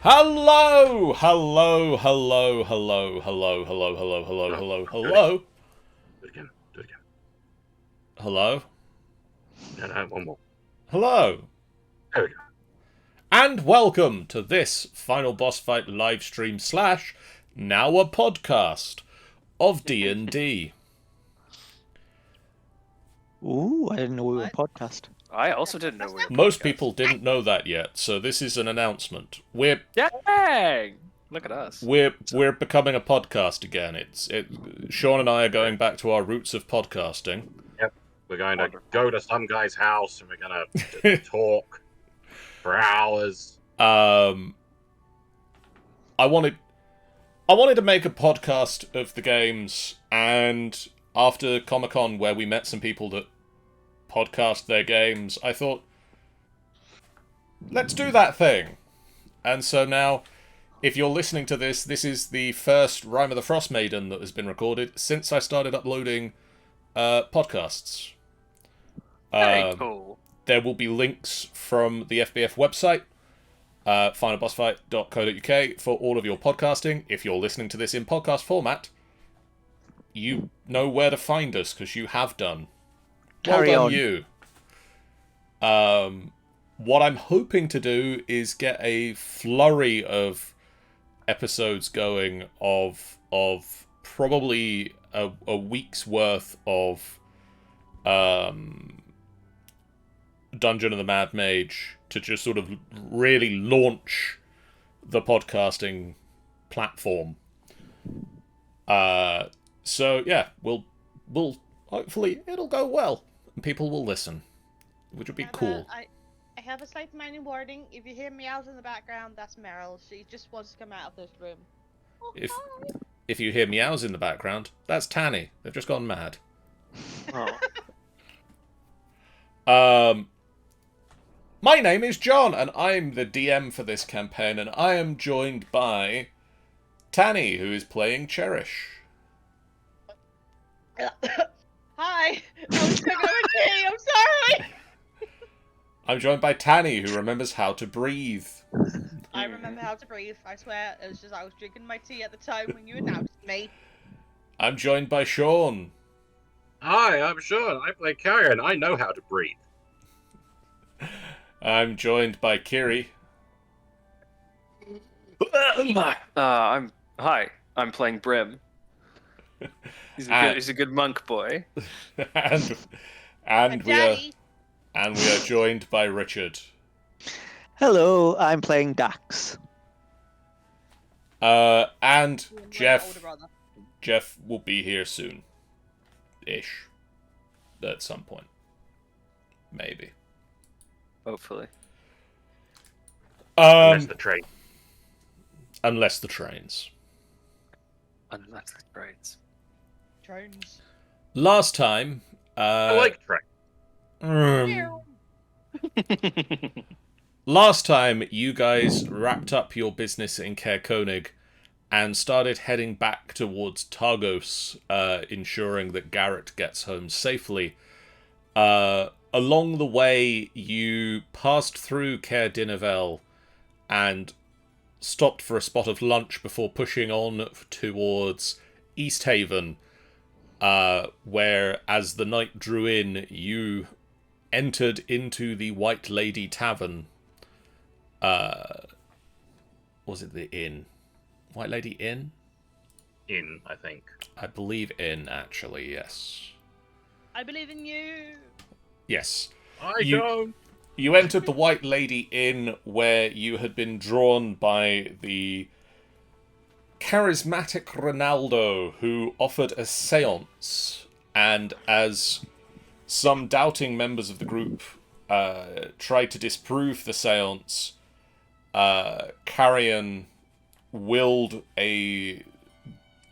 Hello, hello, hello, hello, hello, hello, hello, hello, hello, hello, Do it again. Do it again. hello, No, one more. hello, There we go. and welcome to this final boss fight live stream slash now a podcast of D&D. Ooh, I didn't know we were a podcast. I also didn't know we were. Most people didn't know that yet, so this is an announcement. Dang! Look at us. We're becoming a podcast again. Sean and I are going back to our roots of podcasting. Yep. We're going to go to some guy's house and we're going to talk for hours. I wanted to make a podcast of the games, and after Comic-Con, where we met some people that podcast their games, I thought, let's do that thing. And so now, if you're listening to this, this is the first Rime of the Frostmaiden that has been recorded since I started uploading podcasts. Very cool. There will be links from the FBF website, finalbossfight.co.uk, for all of your podcasting. If you're listening to this in podcast format, you know where to find us, because you have done. Carry on. You. What I'm hoping to do is get a flurry of episodes going of probably a week's worth of Dungeon of the Mad Mage to just sort of really launch the podcasting platform. So yeah, we'll hopefully it'll go well and people will listen, which would be cool. I have a slight minor warning. If you hear meows in the background, that's Meryl. She just wants to come out of this room. Oh, hi. If you hear meows in the background, that's Tanny. They've just gone mad. Oh. My name is John, and I'm the DM for this campaign, and I am joined by Tanny, who is playing Cherish. Hi. I was taking a tea. I'm sorry. I'm joined by Tanny, who remembers how to breathe. I remember how to breathe. I swear. It was just I was drinking my tea at the time when you announced me. I'm joined by Sean. Hi, I'm Sean. I play Carrier and I know how to breathe. I'm joined by Kiri. I'm playing Brim. He's a good monk boy. and we are Daddy. joined by Richard. Hello, I'm playing Dax. And My older Jeff brother. will be here soon. Ish. At some point. Maybe. Hopefully. Unless the train. Unless the trains. Unless the braids. Jones. Last time, I like train. last time you guys wrapped up your business in Caer Konig and started heading back towards Targos, ensuring that Garrett gets home safely. Along the way, you passed through Caer Dinevel and stopped for a spot of lunch before pushing on towards Easthaven, where, as the night drew in, you entered into the White Lady Tavern. Was it the inn? White Lady Inn? In, I think. I believe inn, actually, yes. I believe in you. Yes. I don't. You entered the White Lady Inn, where you had been drawn by the charismatic Ronaldo, who offered a seance, and as some doubting members of the group tried to disprove the seance, Carrion willed a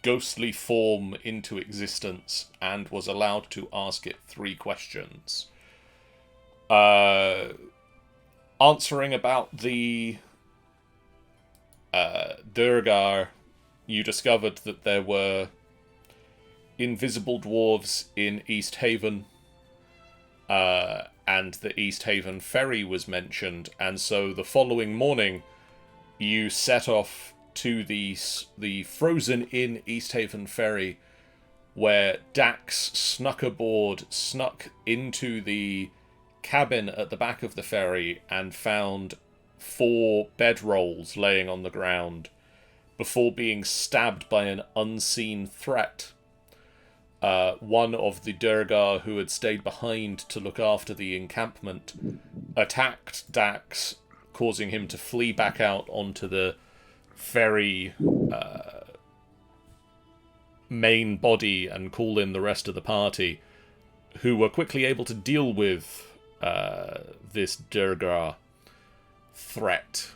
ghostly form into existence and was allowed to ask it 3 questions. Answering about the Duergar, you discovered that there were invisible dwarves in Easthaven, and the Easthaven Ferry was mentioned, and so the following morning you set off to the frozen in Easthaven Ferry, where Dax snuck into the cabin at the back of the ferry and found 4 bedrolls laying on the ground before being stabbed by an unseen threat. One of the Duergar who had stayed behind to look after the encampment attacked Dax, causing him to flee back out onto the ferry main body and call in the rest of the party, who were quickly able to deal with this Duergar threat.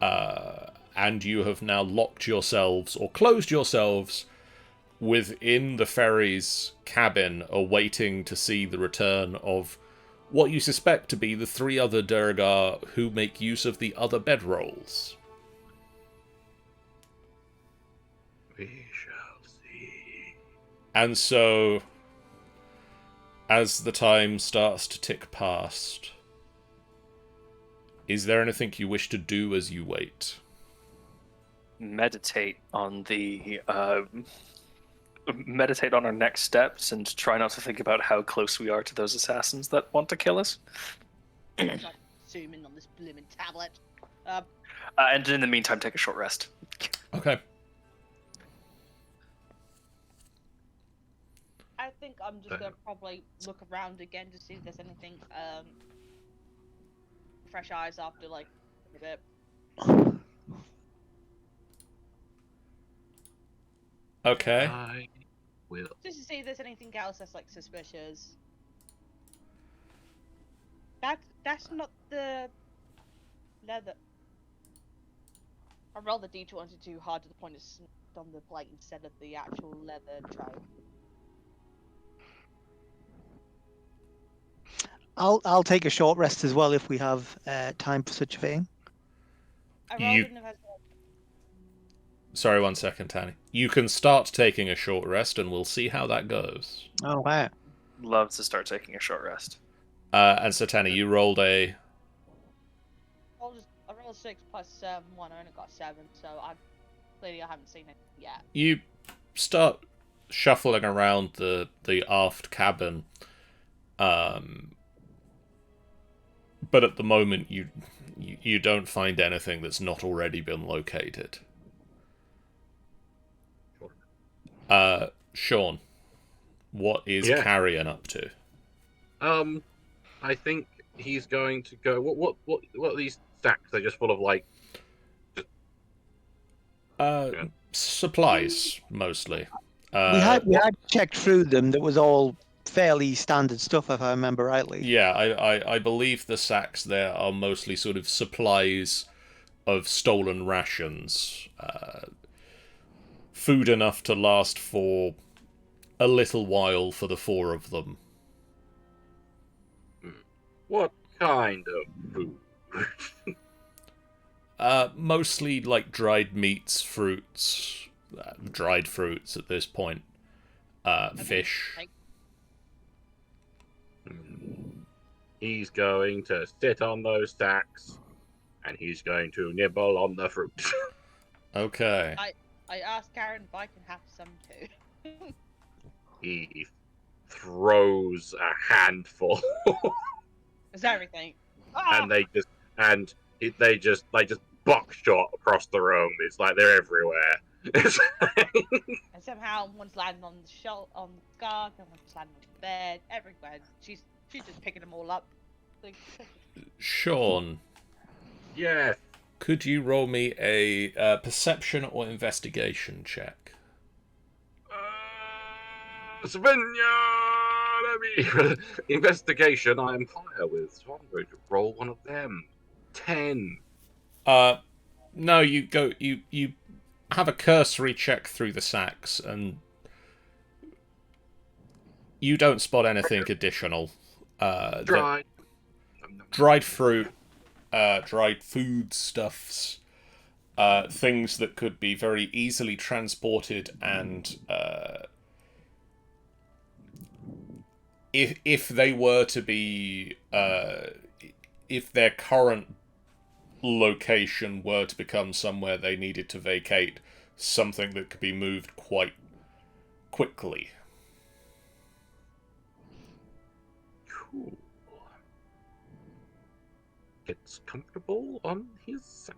And you have now locked yourselves, or closed yourselves, within the ferry's cabin, awaiting to see the return of what you suspect to be the 3 other Duergar who make use of the other bedrolls. We shall see. And so, as the time starts to tick past, is there anything you wish to do as you wait? Meditate on our next steps and try not to think about how close we are to those assassins that want to kill us. Zooming on this blooming tablet. And in the meantime, take a short rest. Okay. I think I'm just gonna probably look around again to see if there's anything fresh eyes after like a bit. Okay. I will. Just to see if there's anything else that's like suspicious. That's not the leather. I rolled the d20 too hard to the point it's on the plate instead of the actual leather tray. I'll take a short rest as well if we have time for such a thing. I rolled an investigation. Sorry, 1 second, Tanny. You can start taking a short rest, and we'll see how that goes. Oh wow! Love to start taking a short rest. And so, Tanny, you rolled a... I rolled 6 plus 7, I only got 7, so clearly I haven't seen it yet. You start shuffling around the aft cabin, but at the moment you don't find anything that's not already been located. Sean, what is Carrion up to? I think he's going to go. What are these stacks? They're just full of like. Supplies mostly. We had checked through them. That was all fairly standard stuff, if I remember rightly. Yeah, I believe the sacks there are mostly sort of supplies of stolen rations. Food enough to last for a little while for the 4 of them. What kind of food? Mostly like dried meats, fruits, dried fruits at this point. Fish. He's going to sit on those stacks, and he's going to nibble on the fruit. Okay. I asked Karen if I can have some too. He throws a handful. Is everything? And they just buckshot across the room. It's like they're everywhere. And somehow one's landing on the on the scarf, and one's landing on the bed, everywhere. She's just picking them all up. Like... Sean. Yes. Could you roll me a perception or investigation check? Svenja, investigation. I am higher with, so I'm going to roll one of them. 10. No, you have a cursory check through the sacks, and you don't spot anything additional. Dried fruit, dried foodstuffs, things that could be very easily transported, and if they were to be, if their current location were to become somewhere they needed to vacate, something that could be moved quite quickly. Cool. Gets comfortable on his sack.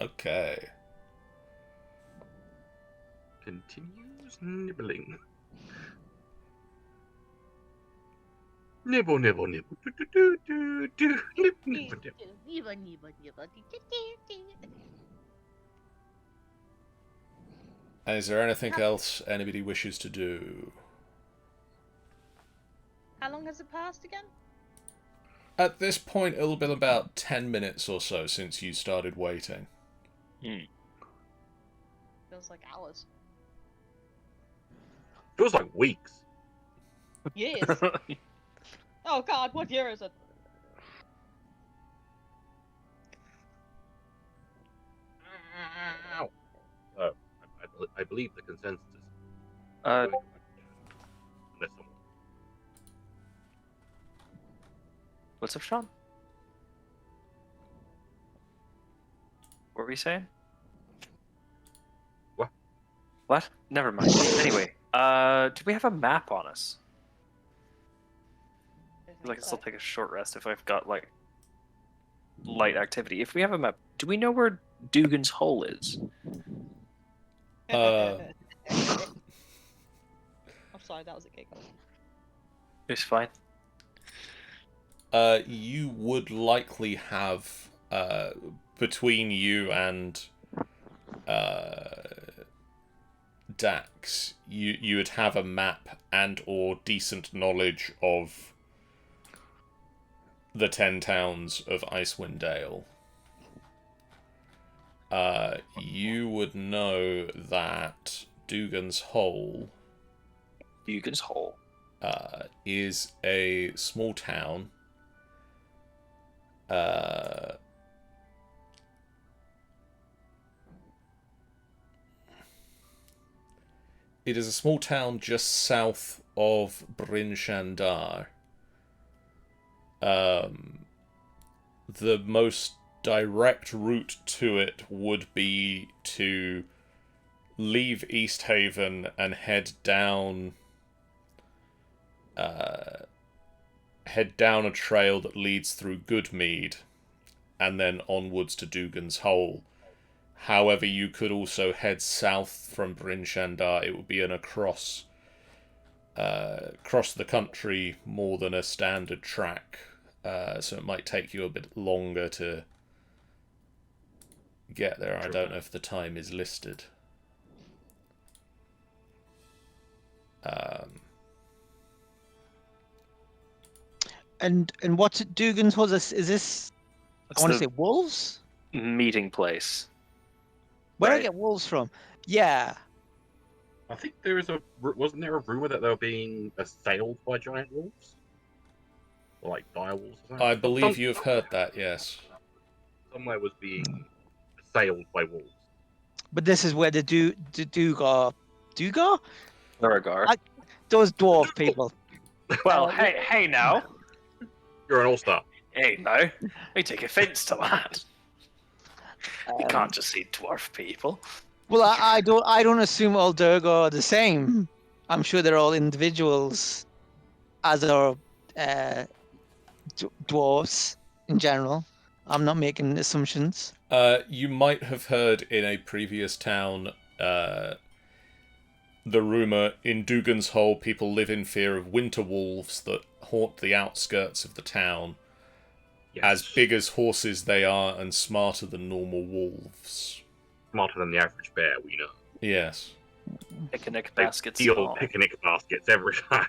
Okay. Continues nibbling. Nibble, nibble, nibble. Do, do, do, do, do. Nibble, nibble, nibble. And is there anything else anybody wishes to do? How long has it passed again? At this point, it'll be about 10 minutes or so since you started waiting. Feels like hours. Feels like weeks. Years. Oh God, what year is it? Ow. I believe the consensus is. Uh, Unless someone. what's up, Sean? What were you saying? What? What? Never mind. Anyway, do we have a map on us? I feel like I'll still take a short rest if I've got, like, light activity. If we have a map, do we know where Dugan's Hole is? I'm sorry, that was a giggle. It's fine. You would likely have, between you and Dax, you would have a map and or decent knowledge of the 10 towns of Icewind Dale. You would know that Dugan's Hole Dugan's Hole. is a small town. It is a small town just south of Bryn Shandar. The most direct route to it would be to leave Easthaven and head down a trail that leads through Goodmead and then onwards to Dugan's Hole. However, you could also head south from Bryn Shandar. It would be an across the country more than a standard track, so it might take you a bit longer to get there. I don't know if the time is listed. And what's it? Dugan's Hole? Is this? It's I want to the say wolves. meeting place. Where Right. I get wolves from? Yeah. I think wasn't there a rumor that they were being assailed by giant wolves? Or like dire wolves or something? I believe you have heard that, yes. Somewhere was being assailed by wolves. But this is where the Duergar, Duergar. those dwarf people. Well, hey now. You're an all-star. Hey now. I take offence to that. You Um, can't just say dwarf people. Well, I don't assume all Duergar are the same. I'm sure they're all individuals, as are dwarves in general. I'm not making assumptions. You might have heard in a previous town the rumour in Dugan's Hole people live in fear of winter wolves that haunt the outskirts of the town. Yes. As big as horses they are and smarter than normal wolves. Smarter than the average bear, we know. Yes. Picnic They baskets. steal and all. picnic baskets every time.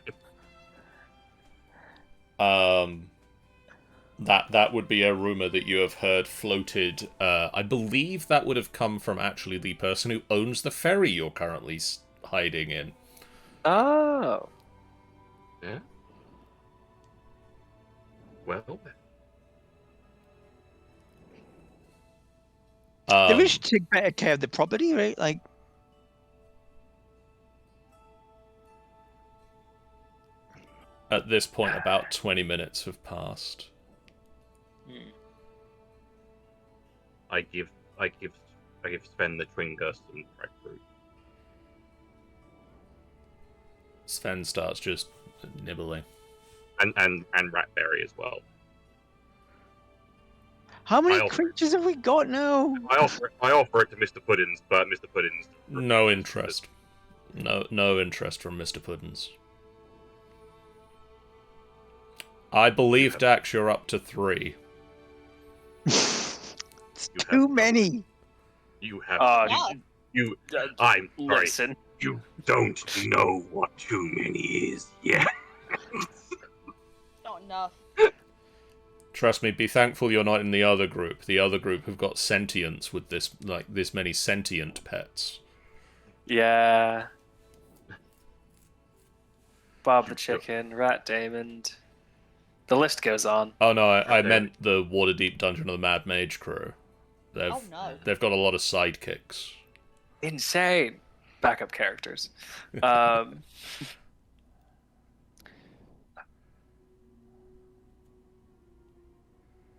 That would be a rumour that you have heard floated. I believe that would have come from actually the person who owns the ferry you're currently hiding in. Oh. Yeah. Well, They really should take better care of the property, right? Like, At this point, about 20 minutes have passed. I give Sven the Tringus and breadfruit. Sven starts just nibbling. And ratberry as well. How many I offer- creatures have we got now? I offer it to Mr. Puddins, but Mr. Puddins No interest. No interest from Mr. Puddins. I believe, Dax, you're up to 3. It's You too have- many. You have Wow. I'm sorry. Listen. You don't know what too many is yet. Not enough. Trust me, be thankful you're not in the other group. The other group have got sentience with this many sentient pets. Yeah. Bob the Chicken, Rat Damon. The list goes on. Oh no, I meant the Waterdeep Dungeon of the Mad Mage crew. Oh no. They've got a lot of sidekicks. Insane. Backup characters.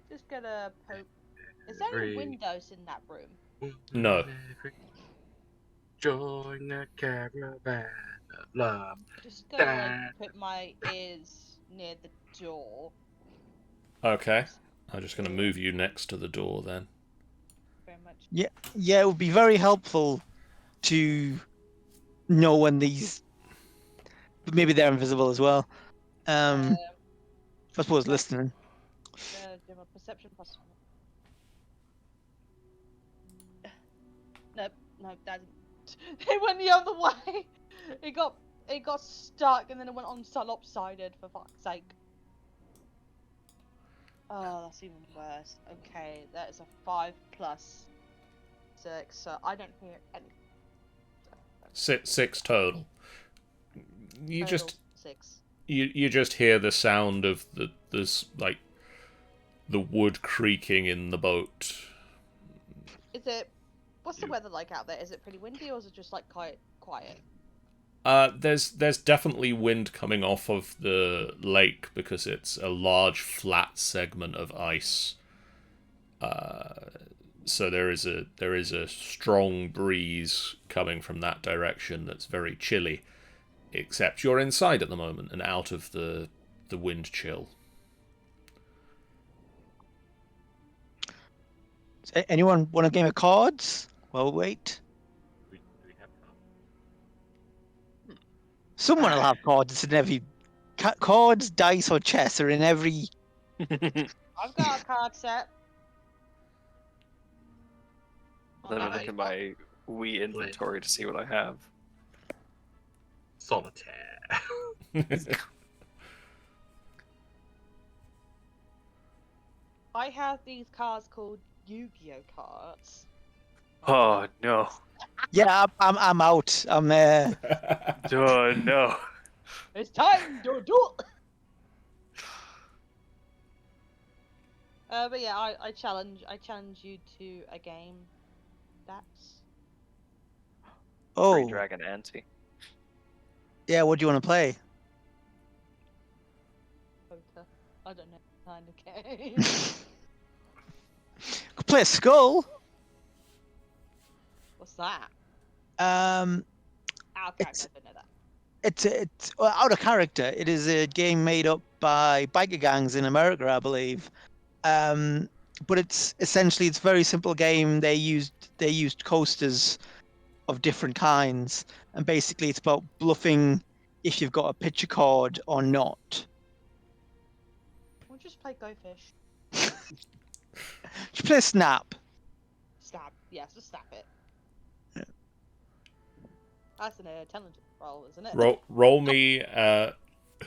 Just gonna poke. Is there any windows in that room? No. Join the caravan of love. Just gonna put my ears near the door. Okay. I'm just going to move you next to the door then. Very much. Yeah, it would be very helpful to know when these. But maybe they're invisible as well. I suppose listening. Do my perception plus. Nope, that didn't. It went the other way. It got stuck and then it went on lopsided, for fuck's sake. Oh, that's even worse. Okay, that is a 5 plus 6, so I don't hear anything. 6 total. You Total just 6. you just hear the sound of the wood creaking in the boat. Is it? What's the weather like out there? Is it pretty windy or is it just like quiet? There's definitely wind coming off of the lake because it's a large flat segment of ice. So there is a strong breeze coming from that direction that's very chilly. Except you're inside at the moment and out of the wind chill. Anyone want a game of cards? Well, wait. We have Someone will have cards. It's in every cards, dice, or chess are in every. I've got a card set. Let me look at my Wii inventory to see what I have. Solitaire. I have these cards called Yu-Gi-Oh cards. Oh no. Yeah, I'm out. I'm Oh no. It's time to duel. But yeah, I challenge you to a game. That's Green Oh, Dragon Ante. yeah. What do you want to play? poker. I don't know kind of game. Could play a Skull. What's that? Um, Out of It's- character, I don't know that. it's out of character. It is a game made up by biker gangs in America, I believe. But it's a very simple game. They used coasters of different kinds, and basically it's about bluffing if you've got a picture card or not. We'll just play Go Fish. You play Snap. Stab. Yes, just stab it. Yeah. That's an intelligence roll, isn't it? Roll me.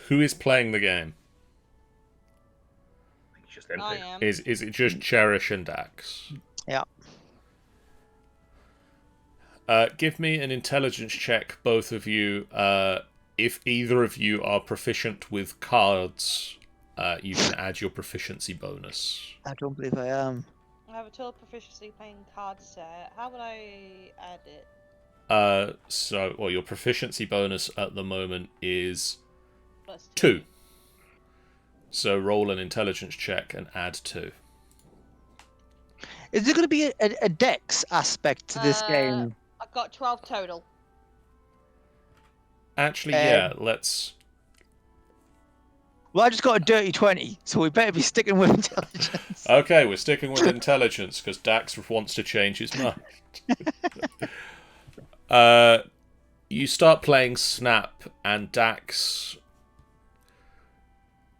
Who is playing the game? It's just I empty. am. Is it just Cherish and Dax? Yeah. Give me an intelligence check, both of you. If either of you are proficient with cards, you can add your proficiency bonus. I don't believe I am. I have a total proficiency playing card set. How would I add it? Your proficiency bonus at the moment is Plus 2. So roll an intelligence check and add 2. Is there going to be a dex aspect to this game? I've got 12 total. Actually, yeah, let's... Well, I just got a dirty 20, so we better be sticking with intelligence. Okay, we're sticking with intelligence, because Dax wants to change his mind. You start playing Snap, and Dax...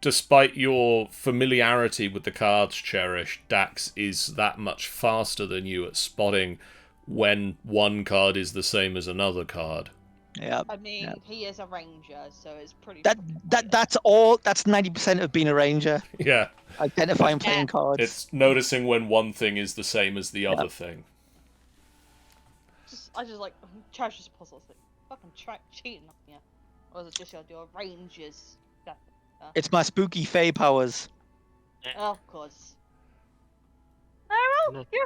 Despite your familiarity with the cards, Cherish, Dax is that much faster than you at spotting when one card is the same as another card. Yeah. I mean, he is a ranger, so it's pretty. That's all. That's 90% of being a ranger. Yeah. Identifying playing cards. It's noticing when one thing is the same as the other thing. I just like Cherish just puzzles. Like, fucking cheating on you. Or is it just your rangers? It's my spooky fae powers. Oh, of course. Meryl, you're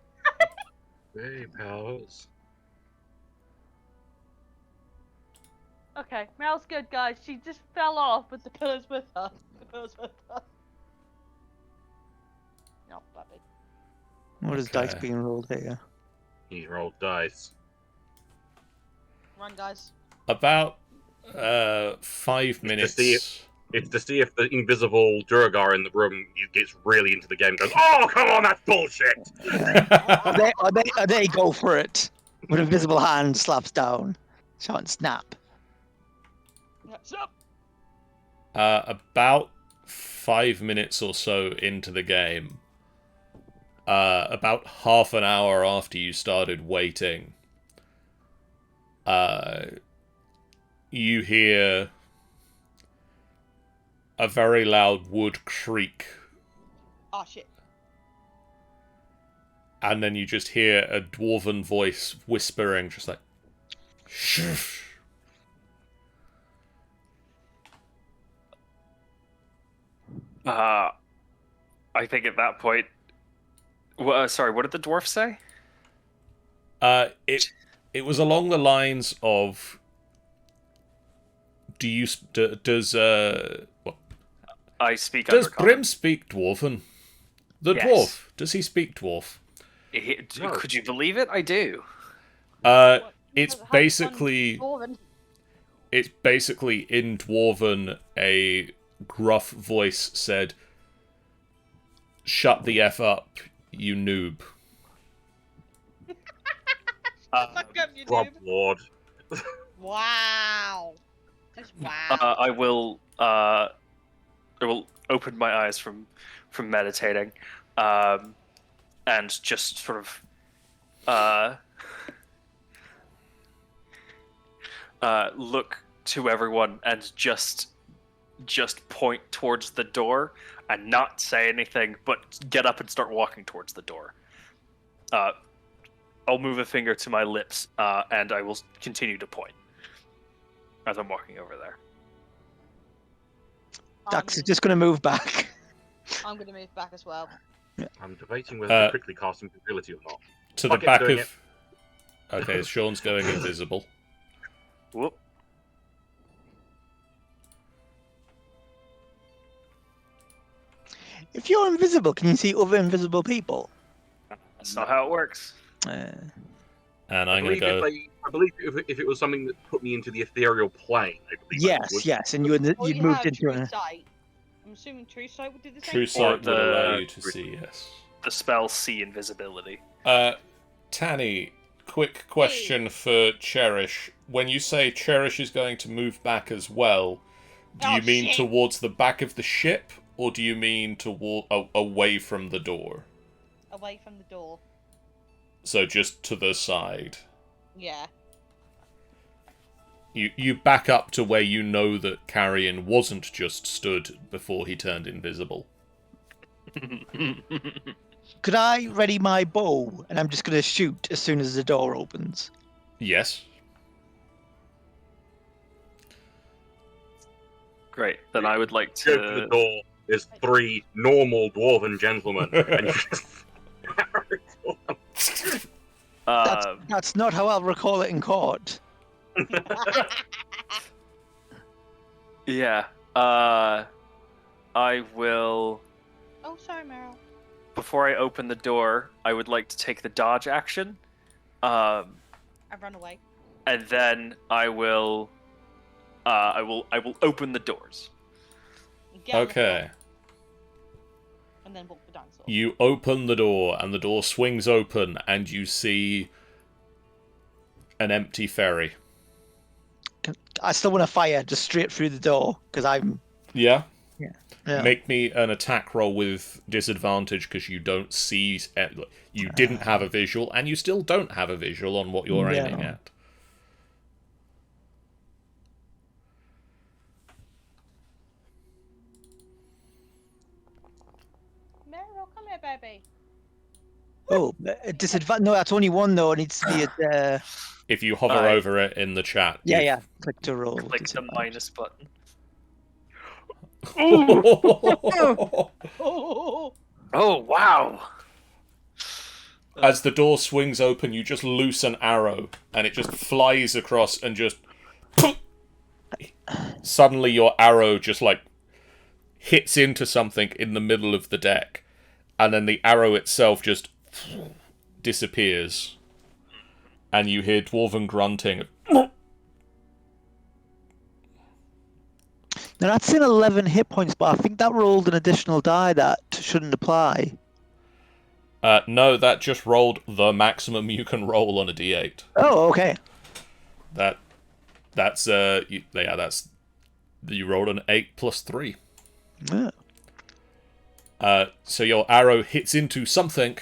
Hey, powers. okay. Meryl's good, guys. She just fell off with the pillars with her. The pillars with her. Not puppy. What is dice being rolled here? He rolled dice. Run, guys. About 5 minutes. It's to see if the invisible Duergar in the room gets really into the game and goes, "Oh, come on, that's bullshit!" They go for it. With invisible hand slaps down. Shot and snap. Stop. About 5 minutes or so into the game, about half an hour after you started waiting, you hear a very loud wood creak. Oh shit. And then you just hear a dwarven voice whispering, just like, "Shh." I think at that point... sorry, what did the dwarf say? It was along the lines of, does I speak Does Undercommon. Brim speak Dwarven? The Yes. dwarf. Does he speak Dwarf? No. Could you believe it? I do. It's basically in Dwarven, a gruff voice said, "Shut the F up, you noob." Fuck up, you Rob noob. Lord. Wow. Just wow. I will open my eyes from meditating, and just sort of look to everyone and just point towards the door and not say anything, but get up and start walking towards the door. I'll move a finger to my lips, and I will continue to point as I'm walking over there. Dax is just going to move back. I'm going to move back as well. I'm debating whether to quickly cast invisibility or not. To the Fuck it, back doing of... Okay, Sean's going invisible. Whoop. If you're invisible, can you see other invisible people? That's not how it works. And I I'm going to believe, go... I believe if it was something that put me into the ethereal plane, I believe I would. Yes, and Or you'd you moved have into true a... sight. I'm assuming true sight would do the same. True sight would the- allow you to see, yes. The spell see invisibility. Tanny, quick question for Cherish. When you say Cherish is going to move back as well, do you mean shit. towards the back of the ship, or do you mean away from the door? Away from the door. So just to the side. Yeah. You back up to where you know that Carrion wasn't just stood before he turned invisible. Could I ready my bow, and I'm just going to shoot as soon as the door opens? Yes. Great. Then I would like Go to the to. door. There's 3 normal dwarven gentlemen, and you just That's not how I'll recall it in court. Yeah. I will Oh, sorry, Meryl. before I open the door, I would like to take the dodge action. I run away. And then I will open the doors. Get on the floor, Okay. and then walk the dinosaur. You open the door, and the door swings open, and you see an empty ferry. I still want to fire just straight through the door because I'm. Yeah? Yeah. Make me an attack roll with disadvantage because you don't see... You didn't have a visual, and you still don't have a visual on what you're aiming at. Meryl, come here, baby. Oh, disadvantage. No, that's only one though. It needs to be at. If you hover over it in the chat. Yeah. Click to roll. Click the disadvantage. minus button. Oh, Oh, wow! As the door swings open, you just loose an arrow, and it just flies across and just... Suddenly your arrow just, like, hits into something in the middle of the deck, and then the arrow itself just disappears. And you hear dwarven grunting. Now that's in 11 hit points, but I think that rolled an additional die that shouldn't apply. No, that just rolled the maximum you can roll on a d8. Oh, okay. That's you rolled an 8 plus 3. Yeah. So your arrow hits into something.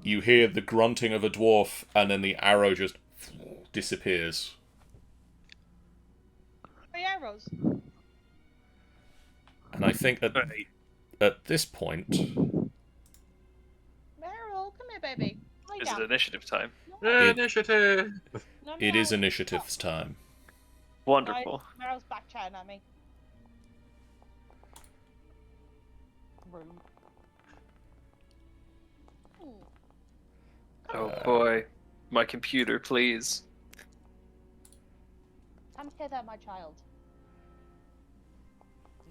You hear the grunting of a dwarf, and then the arrow just disappears. 3 arrows. And I think at this point, Meryl, come here, baby. Lie Is down. it initiative time? Initiative. No, it is Meryl, initiative's time. Wonderful. Meryl's back chatting at me. Rude. Oh boy. My computer, please. Come hither, my child.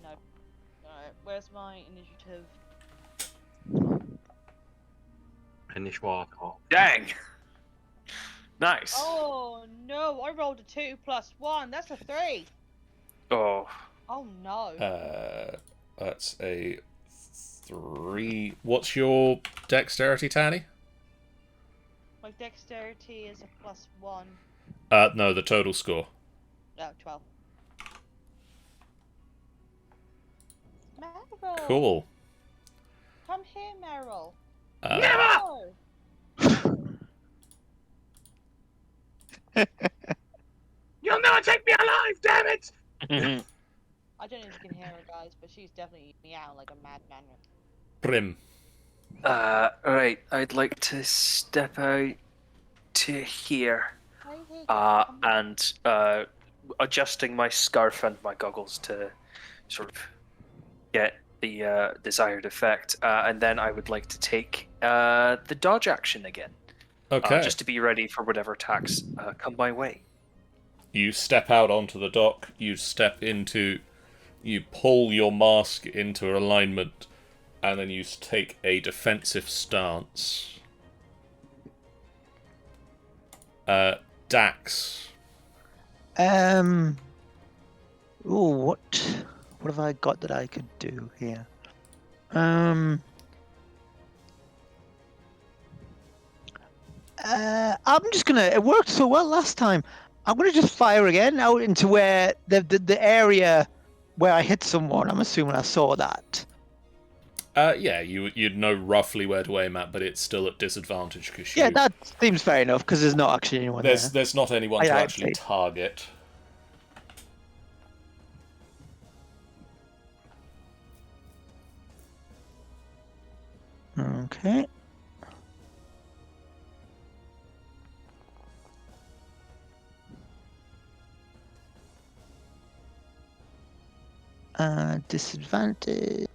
No. Alright, where's my initiative? Initiative. Dang! Nice. Oh no, I rolled a 2 plus 1. That's a 3. Oh. Oh no. That's a 3. What's your dexterity, Tanny? My dexterity is a plus 1. No, the total score. No, 12. Meryl. Cool. Come here, Meryl. Never! No. You'll never take me alive, damn it! I don't know if you can hear her, guys, but she's definitely meowing like a madman. Prim. Right. I'd like to step out to here. Hi, here, come here. And adjusting my scarf and my goggles to sort of get the desired effect. And then I would like to take the dodge action again. Okay. Just to be ready for whatever attacks come my way. You step out onto the dock, you pull your mask into alignment, and then you take a defensive stance. Dax. Ooh, what have I got that I could do here? I'm just gonna. It worked so well last time. I'm gonna just fire again out into where the area where I hit someone. I'm assuming I saw that. Yeah, you'd know roughly where to aim at, but it's still at disadvantage because Yeah, that seems fair enough because there's not actually anyone there. there's not anyone to I'd actually say. target. Okay. Disadvantage.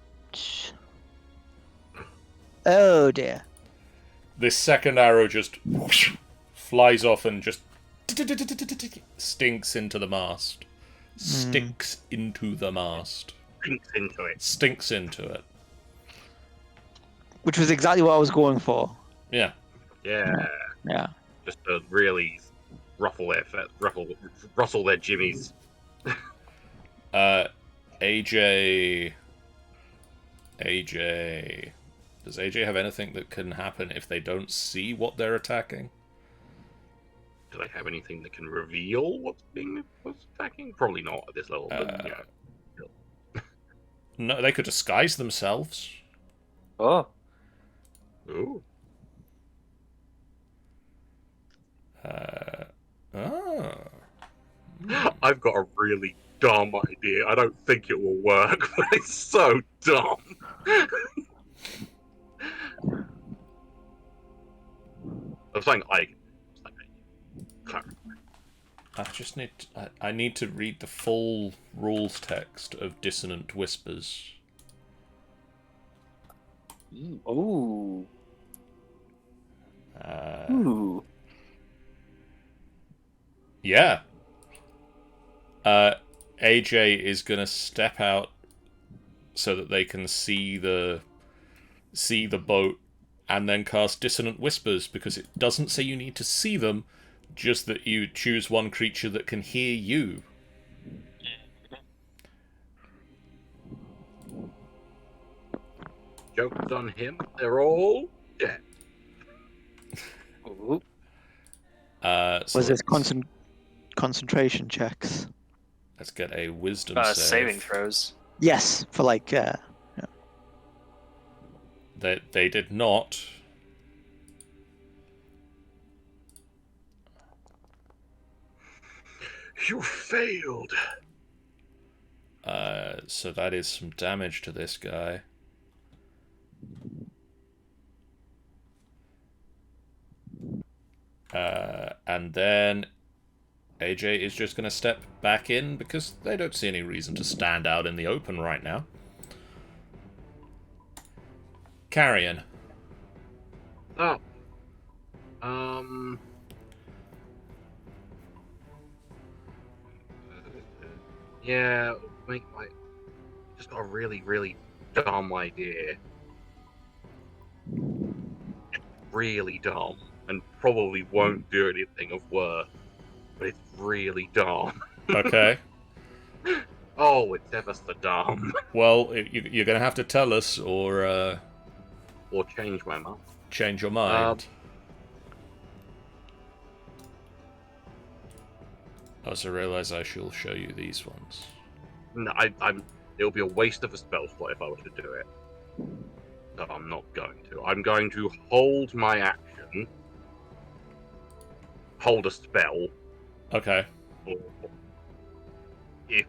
Oh dear. This second arrow just flies off and just stinks into the mast. Stinks into the mast. Sinks into it. Stinks into it. which was exactly what I was going for. Yeah. Yeah. Yeah. Just to really rustle their jimmies. AJ. Does AJ have anything that can happen if they don't see what they're attacking? Do they have anything that can reveal what's attacking? Probably not at this level. But yeah. No, they could disguise themselves. Oh. Ooh. I've got a really dumb idea. I don't think it will work, but it's so dumb. I'm saying I need to read the full rules text of Dissonant Whispers. Ooh. Ooh. Yeah. AJ is gonna step out so that they can see the boat, and then cast Dissonant Whispers, because it doesn't say you need to see them, just that you choose one creature that can hear you. Joke's on him. They're all dead. Ooh. Was this concentration checks? Let's get a wisdom save. Saving throws. Yes, for like. They did not. You failed. So that is some damage to this guy. And then AJ is just going to step back in because they don't see any reason to stand out in the open right now. Carrion. Oh. Yeah, just got a really, really dumb idea. Really dumb, and probably won't do anything of worth, but it's really dumb. Okay. Oh, it's ever so dumb. Well, you're going to have to tell us, or change my mind. change your mind. I also realise I shall show you these ones. No, it'll be a waste of a spell slot if I were to do it. So I'm not going to. I'm going to hold my action, hold a spell. Okay. Or if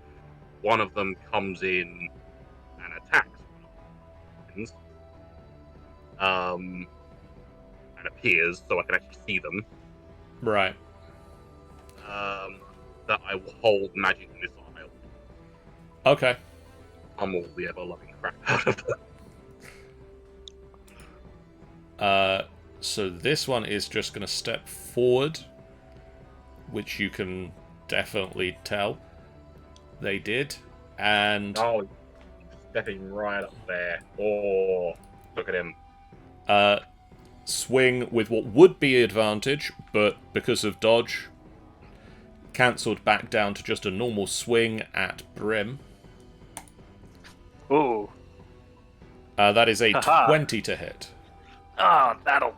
one of them comes in and attacks and appears, so I can actually see them. Right. That I will hold magic missile. Okay. I'm all the ever-loving crap out of them. So this one is just going to step forward, which you can definitely tell they did, and Oh, stepping right up there. Oh, look at him. swing with what would be advantage, but because of dodge, cancelled back down to just a normal swing at Brim. Ooh. That is a Haha. 20 to hit. Oh, that'll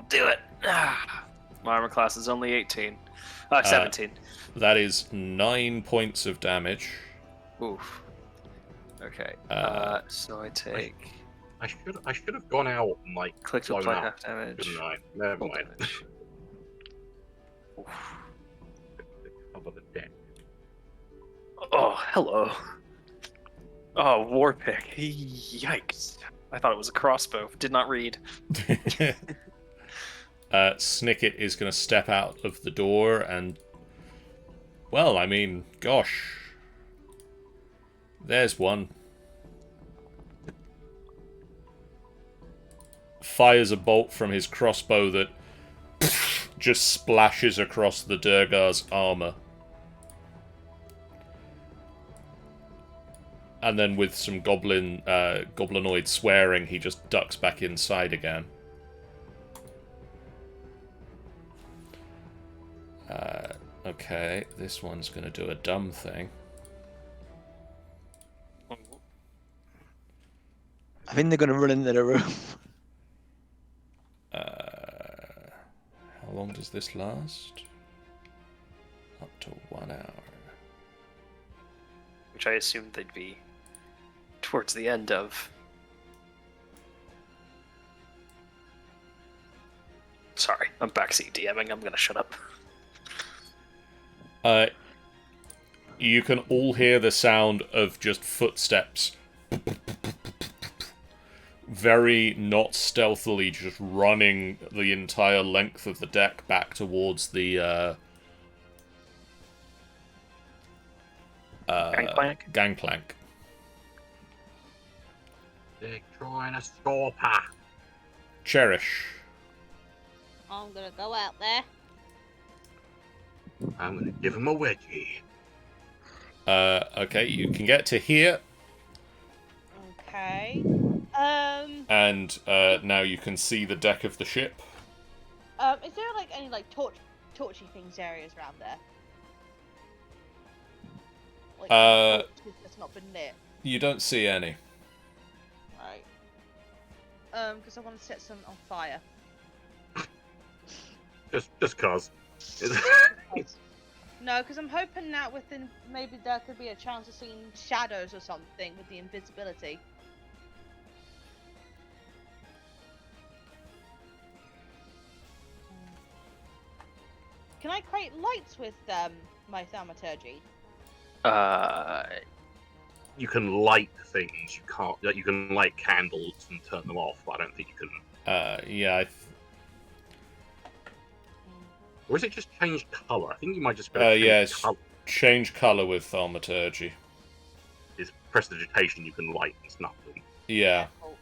do it. Ah. My armor class is only 18. 17. That is 9 points of damage. Oof. Okay. So I take. I should have gone out and Click to blown apply up, half damage. shouldn't I? Never Full mind. damage. Oof. Cover the deck. Oh, hello. Oh, war pick. Yikes. I thought it was a crossbow. Did not read. Snicket is going to step out of the door and, well, I mean, gosh. There's one. Fires a bolt from his crossbow that just splashes across the Duergar's armor. And then with some goblinoid swearing, he just ducks back inside again. Okay, this one's going to do a dumb thing. I think they're going to run into the room. How long does this last? Up to 1 hour. Which I assumed they'd be towards the end of. Sorry, I'm backseat DMing. I'm gonna shut up. You can all hear the sound of just footsteps. Very not stealthily, just running the entire length of the deck back towards the gangplank. They're trying to stop her. Cherish. I'm gonna go out there. I'm gonna give him a wedgie. Okay, you can get to here. Okay. And now you can see the deck of the ship. Is there like any like torchy things areas around there? Like torches that's not been lit. You don't see any. Right. Because I want to set some on fire. Just cause. No, because I'm hoping that within maybe there could be a chance of seeing shadows or something with the invisibility. Can I create lights with my thaumaturgy? You can light things. You can't. You can light candles and turn them off, but I don't think you can. Yeah. Or is it just change color? I think you might just be able to change color. Change color with thaumaturgy. It's prestidigitation. You can light and snuff them. Yeah. Cool.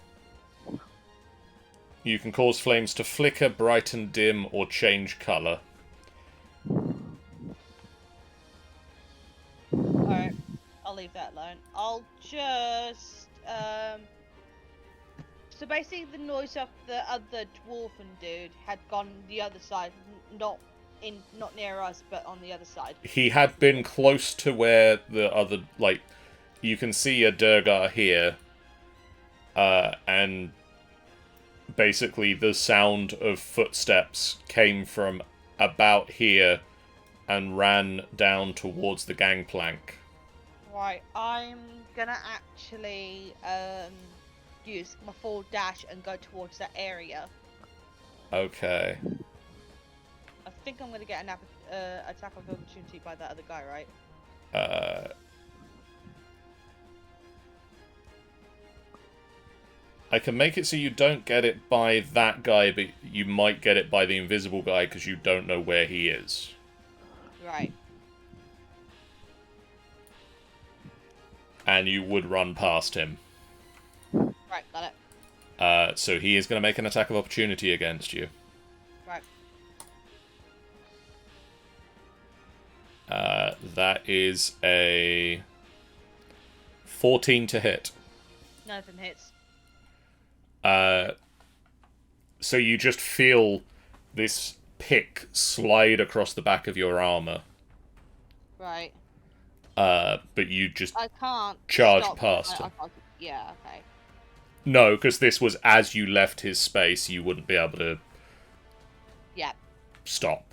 You can cause flames to flicker, brighten, dim, or change color. Alright, I'll leave that alone. I'll just so basically the noise of the other dwarven dude had gone the other side, not near us, but on the other side. He had been close to where the other, like, you can see a Duergar here, and basically the sound of footsteps came from about here and ran down towards the gangplank. Right, I'm gonna actually use my full dash and go towards that area. Okay. I think I'm gonna get an attack of opportunity by that other guy, right? I can make it so you don't get it by that guy, but you might get it by the invisible guy because you don't know where he is. Right. And you would run past him. Right, got it. So he is going to make an attack of opportunity against you. Right. That is a 14 to hit. Nothing hits. So you just feel this pick slide across the back of your armor. Right. But you just I can't charge stop past I him. can't, yeah, okay. No, because this was as you left his space, you wouldn't be able to Yep. stop.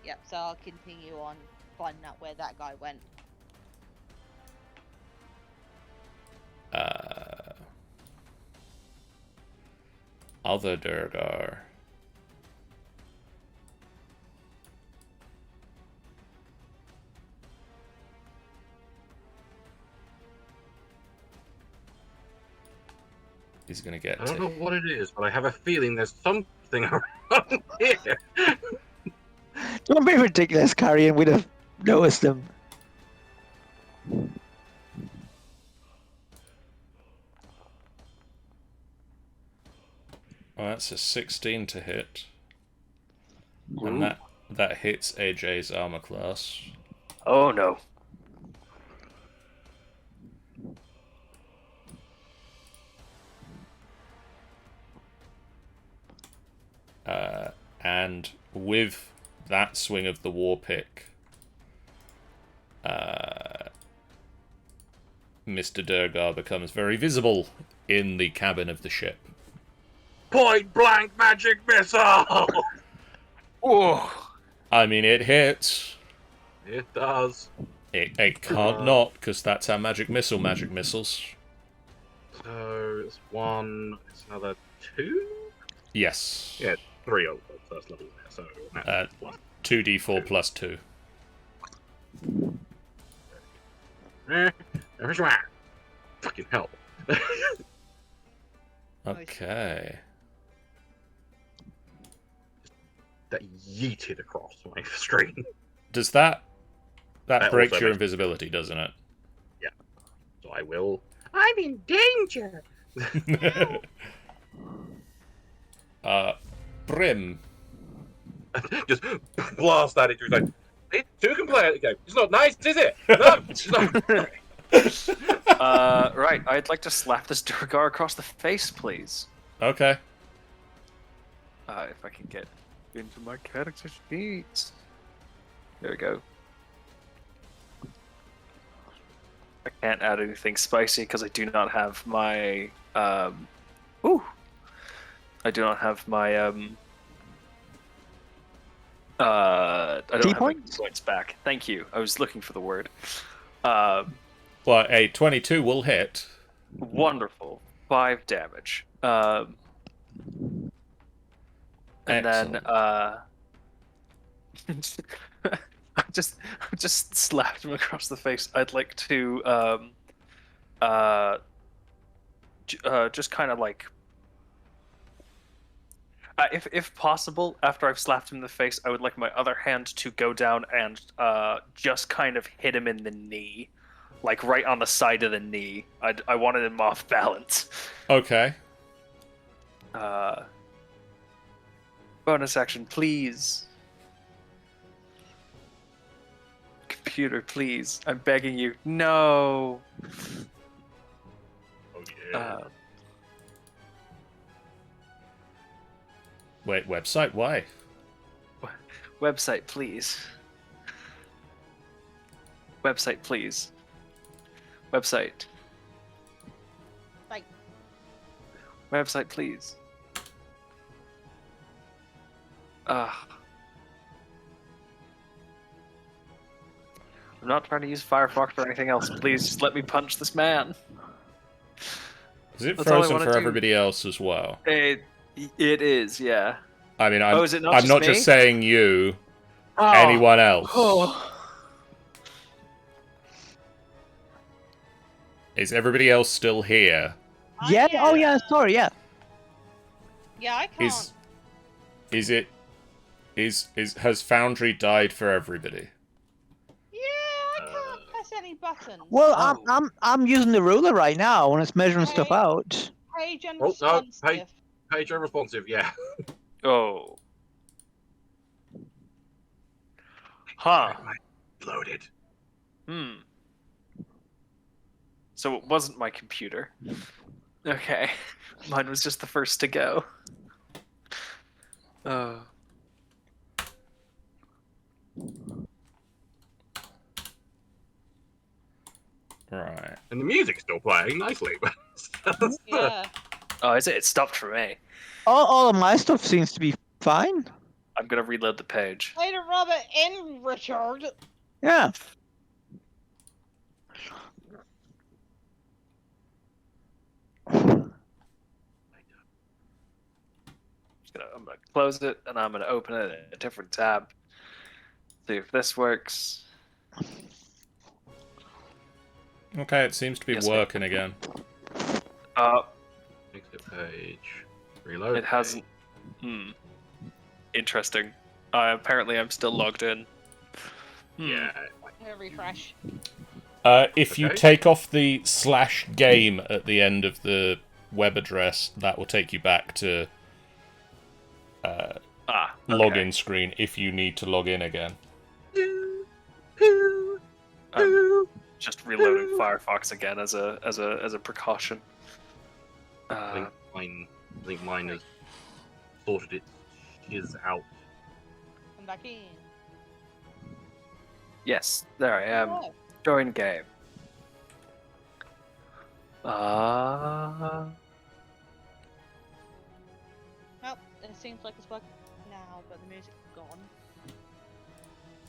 Yep, so I'll continue on finding out where that guy went. Other Duergar. He's gonna get I don't know what it is, but I have a feeling there's something around here. Don't be ridiculous, Carrion. We'd have noticed them. Oh, that's a 16 to hit. And that hits AJ's armor class. Oh no. And with that swing of the war pick, Mr. Duergar becomes very visible in the cabin of the ship. Point blank magic missile! Whoa! I mean, it hits. It does. It can't not, because that's how magic missiles. So it's 1, it's another 2? Yes. Yeah, 3 of the first level there, so that's 2d4 plus 2. Fucking hell. Okay. That yeeted across my screen. Does that breaks also your makes- invisibility, doesn't it? Yeah. So I will. I'm in danger! Brim. Just blast at it through his like, two can play at the game. It's not nice, is it? No, it's not. Right, I'd like to slap this Duergar across the face, please. Okay. If I can get into my character sheet. There we go. I can't add anything spicy because I do not have my I do not have my I don't have my points back. Thank you. I was looking for the word. Well, a 22 will hit. Wonderful. 5 damage. And then I just slapped him across the face. I'd like to just kind of like if possible, after I've slapped him in the face, I would like my other hand to go down and just kind of hit him in the knee, like right on the side of the knee. I wanted him off balance. Okay. Bonus action, please. Computer, please. I'm begging you. No. Oh, yeah. Wait, website? Why? Website, please. Website, please. Website. Like, Website, please. I'm not trying to use Firefox or anything else. Please just let me punch this man. Is it That's all I frozen wanna for do. everybody else as well? It is, yeah. I mean, Is it not I'm just not me? just saying you. Anyone else? Oh. Is everybody else still here? Yeah. Oh yeah. Sorry. Yeah. Yeah, I can't. Has Foundry died for everybody? Yeah, I can't press any buttons. Well, Oh. I'm using the ruler right now and it's measuring stuff Okay. out. Page no, unresponsive. Page unresponsive, yeah. Oh. Huh. Loaded. So it wasn't my computer. Okay. Mine was just the first to go. Right. And the music's still playing nicely. Yeah. Oh, is it? It stopped for me. All of my stuff seems to be fine. I'm gonna reload the page. Way to rub it in, Richard. Yeah. I'm gonna close it and I'm gonna open it in a different tab. See if this works. Okay, it seems to be Yes, working again. Exit page. Reload. It hasn't. Interesting. Apparently, I'm still logged in. Yeah. I'm gonna refresh. If you Okay. take off the /game at the end of the web address, that will take you back to Okay. login screen if you need to log in again. I'm just reloading Firefox again as a precaution. I think mine has sorted its is out. Come back in. Yes, there I am. Oh, Join game. well, it seems like it's working now, but the music's gone.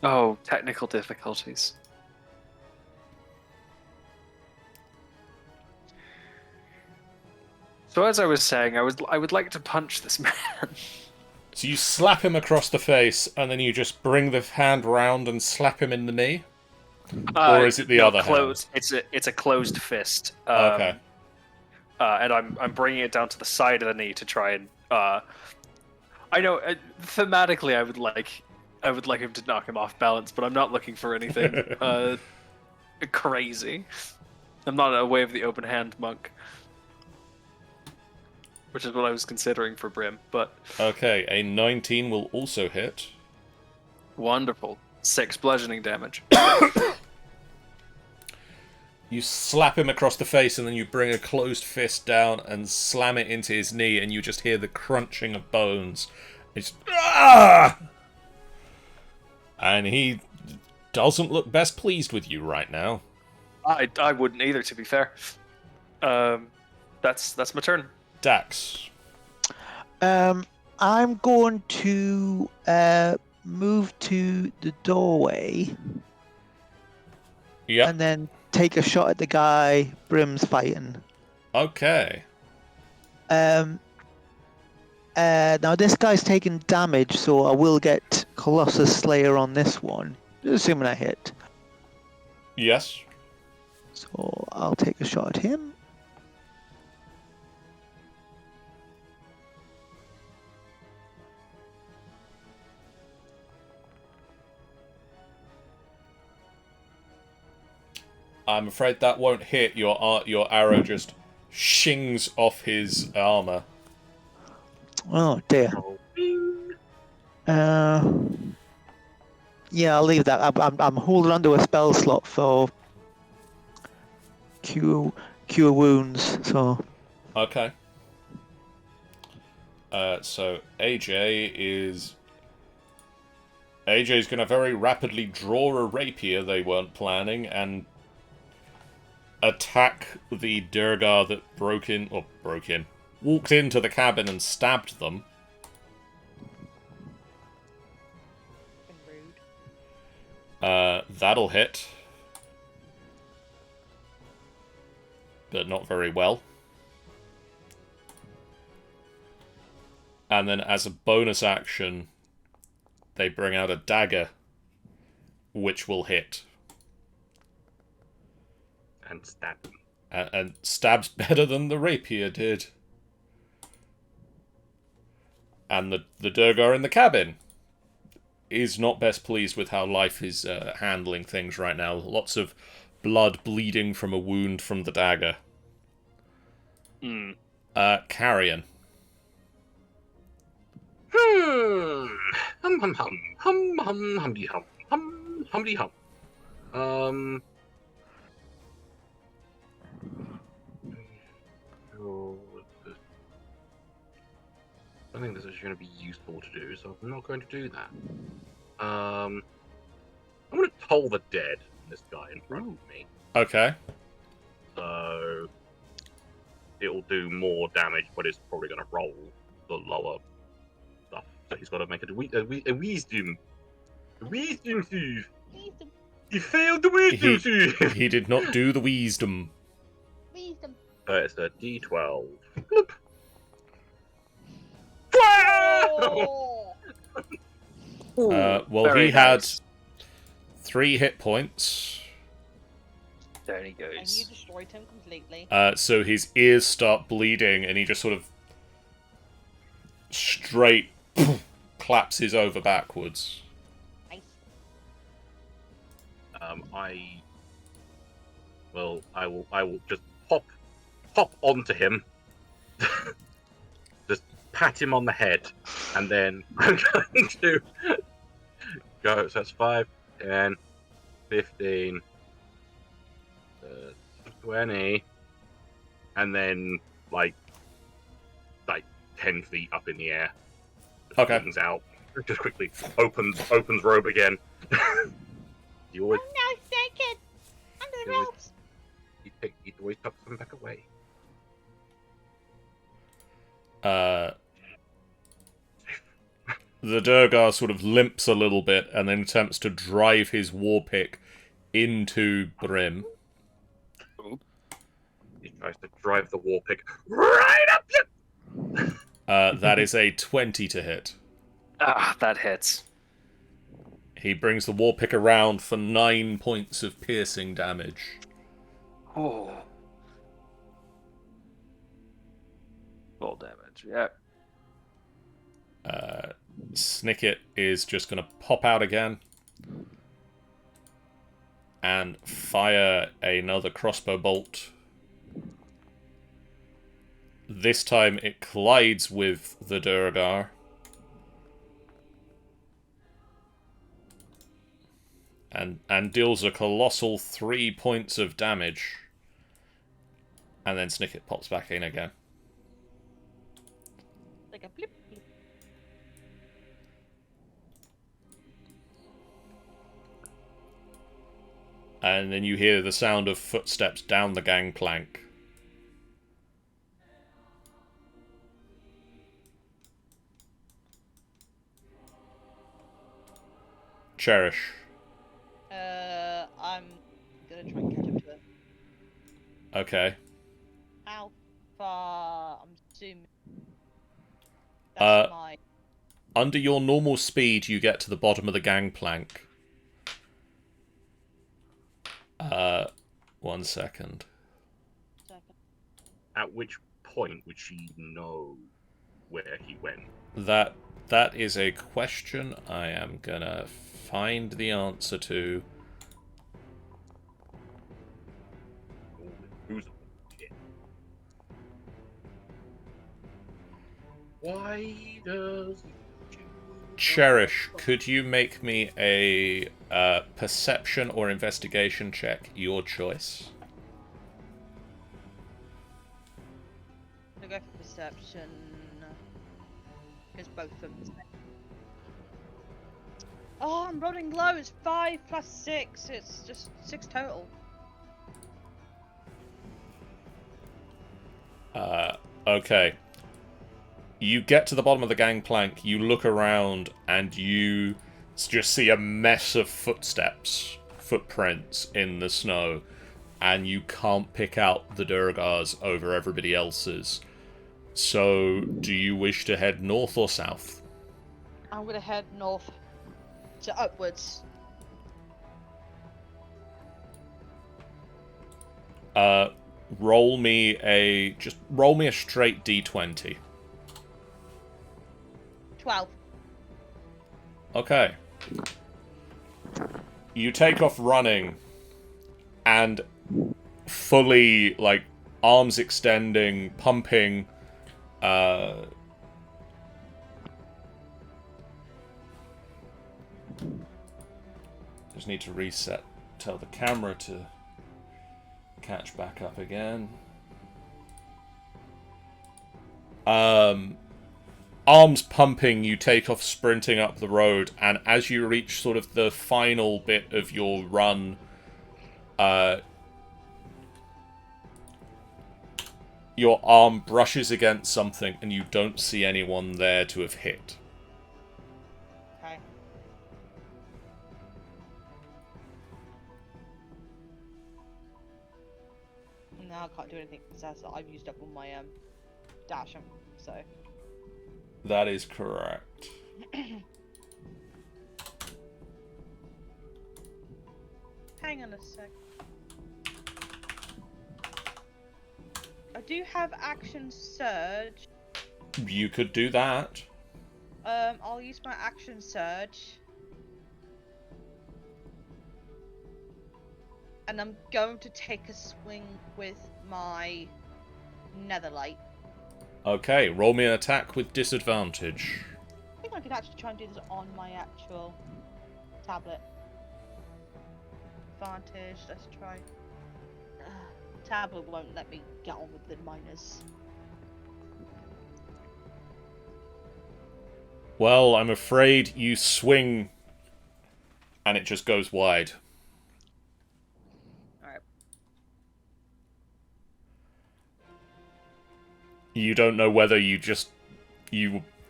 Oh, technical difficulties. So as I was saying, I would like to punch this man. So you slap him across the face, and then you just bring the hand round and slap him in the knee? Or is it the other closed? hand? It's a closed fist. Okay. And I'm bringing it down to the side of the knee to try and. I know thematically I would like him to knock him off balance, but I'm not looking for anything crazy. I'm not a way of the open hand monk, which is what I was considering for Brim. But Okay, a 19 will also hit. wonderful, 6 bludgeoning damage. You slap him across the face, and then you bring a closed fist down and slam it into his knee, and you just hear the crunching of bones. It's ah! And he doesn't look best pleased with you right now. I wouldn't either, to be fair. That's my turn. Dax. I'm going to move to the doorway Yep. and then take a shot at the guy Brim's fighting. Okay. Now this guy's taking damage, so I will get Colossus Slayer on this one, assuming I hit. Yes. So I'll take a shot at him. I'm afraid that won't hit. Your arrow just shings off his armor. Oh dear. Yeah, I'll leave that. I'm holding onto a spell slot for cure wounds. So Okay. So AJ's going to very rapidly draw a rapier they weren't planning and attack the Duergar that walked into the cabin and stabbed them. Been rude. That'll hit. But not very well. And then as a bonus action, they bring out a dagger, which will hit. And stab him. And stabs better than the rapier did. And the Duergar in the cabin is not best pleased with how life is handling things right now. Lots of blood bleeding from a wound from the dagger. Carrion. Hum hum hum hum hum humdy hum humdy hum. I think this is going to be useful to do, so I'm not going to do that. I'm going to toll the dead. This guy in front of me. Okay. So it'll do more damage, but it's probably going to roll the lower stuff. So he's got to make a wisdom. A wisdom save. Wisdom. He failed the wisdom save. He did not do the wisdom. Wisdom. It's a D12. Oh! Well, Very he had nice. 3 hit points. There he And you goes. destroyed him completely. So his ears start bleeding, and he just sort of straight collapses over backwards. Nice. I will just hop onto him, just pat him on the head, and then I'm going to go. So that's 5, 10, 15, 20, and then like 10 feet up in the air. Okay. Flings out. Just quickly opens robe again. You always Oh no, naked! Under the Really? ropes! he always tucks them back away. The Duergar sort of limps a little bit and then attempts to drive his war pick into Rime. He tries to drive the war pick right up you. That is a 20 to hit. Ah, that hits. He brings the war pick around for 9 points of piercing damage. Oh. Full damage, yeah. Snicket is just going to pop out again and fire another crossbow bolt. This time it collides with the Duergar. And deals a colossal 3 points of damage. And then Snicket pops back in again. Like a blip blip. And then you hear the sound of footsteps down the gangplank. Cherish. I'm gonna try and catch up to it. Okay. How far? I'm assuming. Uh, That's my. Under your normal speed, you get to the bottom of the gangplank. 1 second. Second. At which point would she know where he went? That is a question I am gonna find the answer to. Who's it? Why does Cherish, could you make me a perception or investigation check? Your choice. I'm gonna go for perception. Because both of them. Oh, I'm rolling low. It's 5 plus 6. It's just 6 total. Okay. You get to the bottom of the gangplank, you look around, and you just see a mess of footprints in the snow, and you can't pick out the Duergar's over everybody else's. So, do you wish to head north or south? I'm gonna head north to upwards. Roll me a straight d20. 12. Okay. You take off running, and fully, like, arms extending, pumping, just need to tell the camera to catch back up again. Arms pumping, you take off sprinting up the road, and as you reach sort of the final bit of your run, your arm brushes against something and you don't see anyone there to have hit. Okay. No, I can't do anything because I've used up all my dash, so. That is correct. Hang on a sec. I do have action surge. You could do that. I'll use my action surge. And I'm going to take a swing with my netherlight. Okay, roll me an attack with disadvantage. I think I could actually try and do this on my actual tablet. Advantage, let's try. Tablet won't let me get on with the minors. Well, I'm afraid you swing and it just goes wide. Alright. You don't know whether you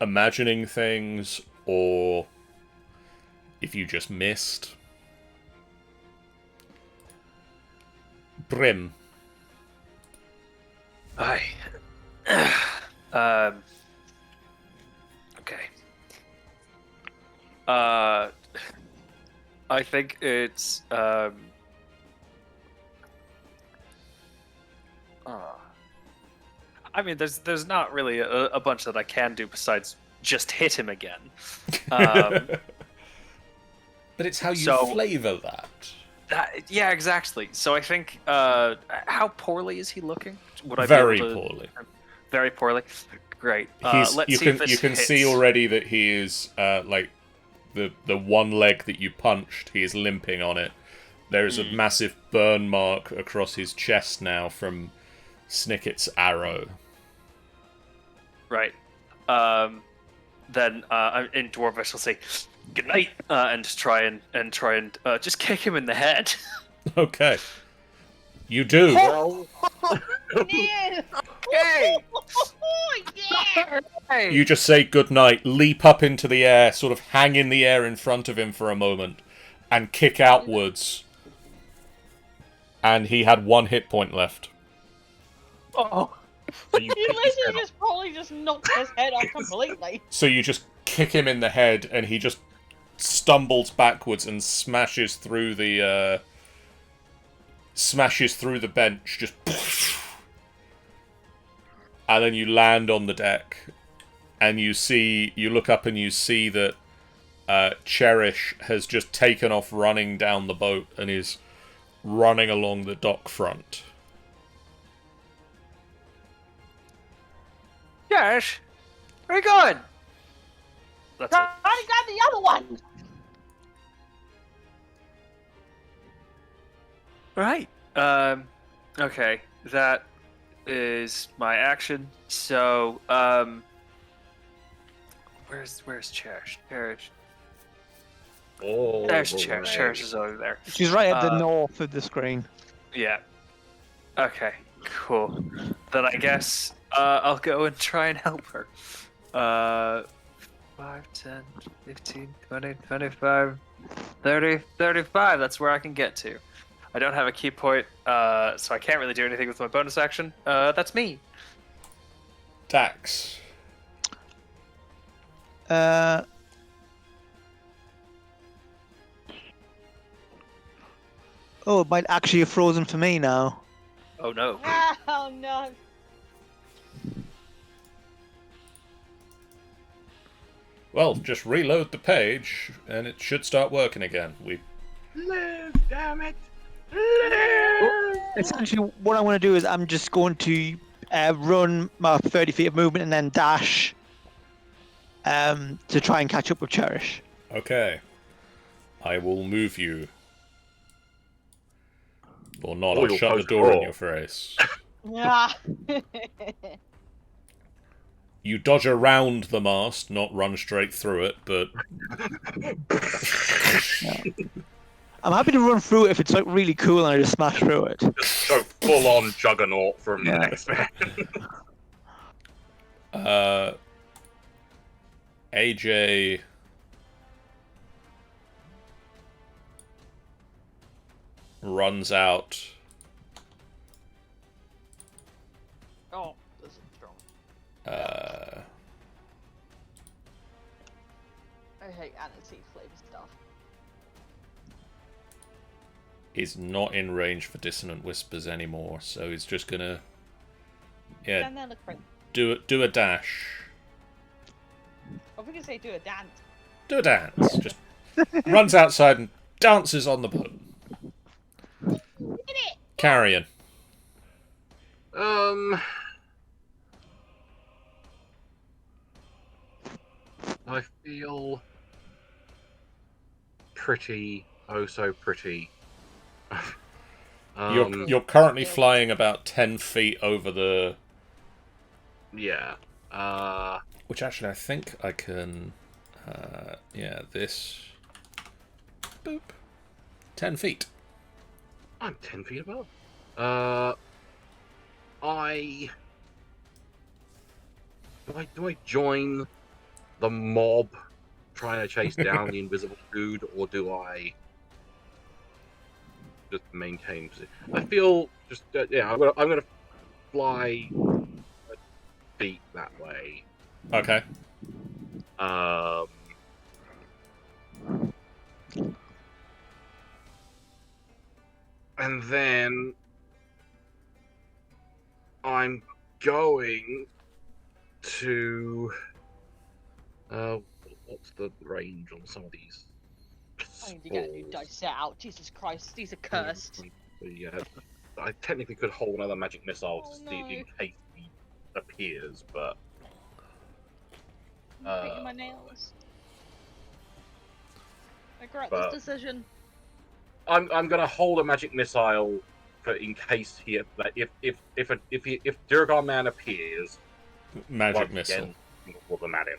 imagining things or if you just missed. Brim. Aye. Okay. I think it's I mean, there's not really a bunch that I can do besides just hit him again. But it's how you so- flavor that. Yeah, exactly. So I think how poorly is he looking? Would I Very be able to... poorly. Very poorly. Great. He's, Let's you see can if this you can hits. see already that he is like the one leg that you punched. He is limping on it. There is a massive burn mark across his chest now from Snicket's arrow. Right. Then in Dwarvish, I'll say good night and just try and just kick him in the head. Okay. You do. Well, Yeah. Okay. Yeah. You just say goodnight, leap up into the air, sort of hang in the air in front of him for a moment, and kick outwards. And he had 1 hit point left. Oh. so you You pick his literally head just probably just knocked his head off completely. So you just kick him in the head, and he just stumbles backwards and smashes through the bench, just. And then you land on the deck, and you look up and you see that Cherish has just taken off running down the boat and is running along the dock front. Yes. Very good. That's it. I got the other one. Right. Okay. That is my action. So, where's Cherish? Cherish. Oh, There's right. Cherish. Cherish is over there. She's right at the Uh, north of the screen. Yeah. Okay. Cool. Then I guess I'll go and try and help her. 5, 10, 15, 20, 25, 30, 35. That's where I can get to. I don't have a key point, so I can't really do anything with my bonus action. That's me. Dax. Oh, it might actually have frozen for me now. Oh no. Oh no. Well, just reload the page, and it should start working again. Live, damn it! Live! Essentially, what I want to do is I'm just going to run my 30 feet of movement and then dash to try and catch up with Cherish. Okay. I will move you. Or not, Oh, I'll you'll shut the post door in roll. your face. Yeah. You dodge around the mast, not run straight through it, but I'm happy to run through it if it's like really cool and I just smash through it. Just go full on juggernaut from the Yeah. next man. AJ runs out. Oh, this is strong. I hate aniseed flavor stuff. Is not in range for dissonant whispers anymore, so he's just gonna Stand there, look for it. do a dash. I was gonna say do a dance. Do a dance. Just runs outside and dances on the boat. Get it! Carrion. I feel pretty, oh so pretty. You're currently flying about 10 feet over the... Yeah. Which actually I think I can... Yeah, this. Boop. 10 feet. I'm 10 feet above. Do I join the mob trying to chase down the invisible dude, or do I just maintain position? I feel just yeah. I'm gonna fly feet that way. Okay. And then I'm going to what's the range on some of these? I need to get a new dice set out. Jesus Christ, these are cursed. Yeah, I technically could hold another magic missile Oh, to see no. in case he appears, but I'm picking my nails. I regret but- this decision. I'm gonna hold a magic missile for in case he like if Duergar man appears, Magic once missile. again, pull them at him.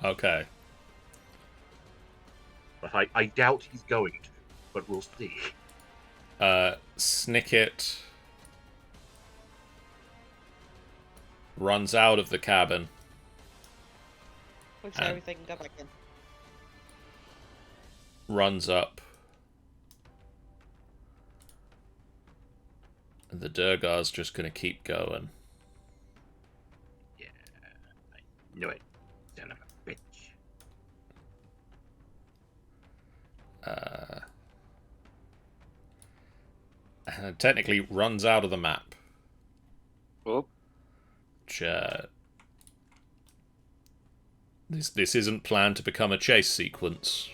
Okay. But I doubt he's going to, but we'll see. Snicket runs out of the cabin. Which And- everything can go back in. Runs up. And the Duergar's just gonna keep going. Yeah, I knew it, son of a bitch. And technically runs out of the map. Oh, Which, this isn't planned to become a chase sequence.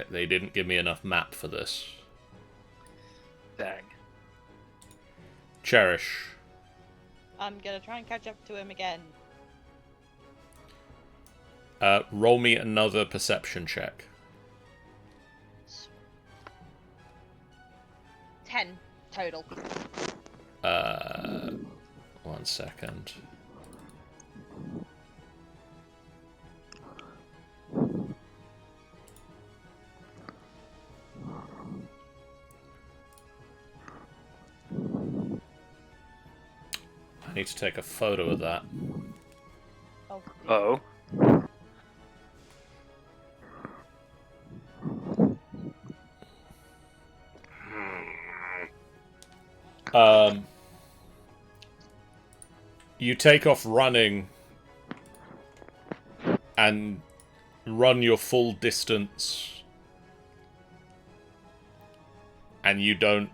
They didn't give me enough map for this. dang. Cherish. I'm gonna try and catch up to him again. Roll me another perception check. 10 total. 1 second. I need to take a photo of that. Oh. Oh. You take off running and run your full distance, and you don't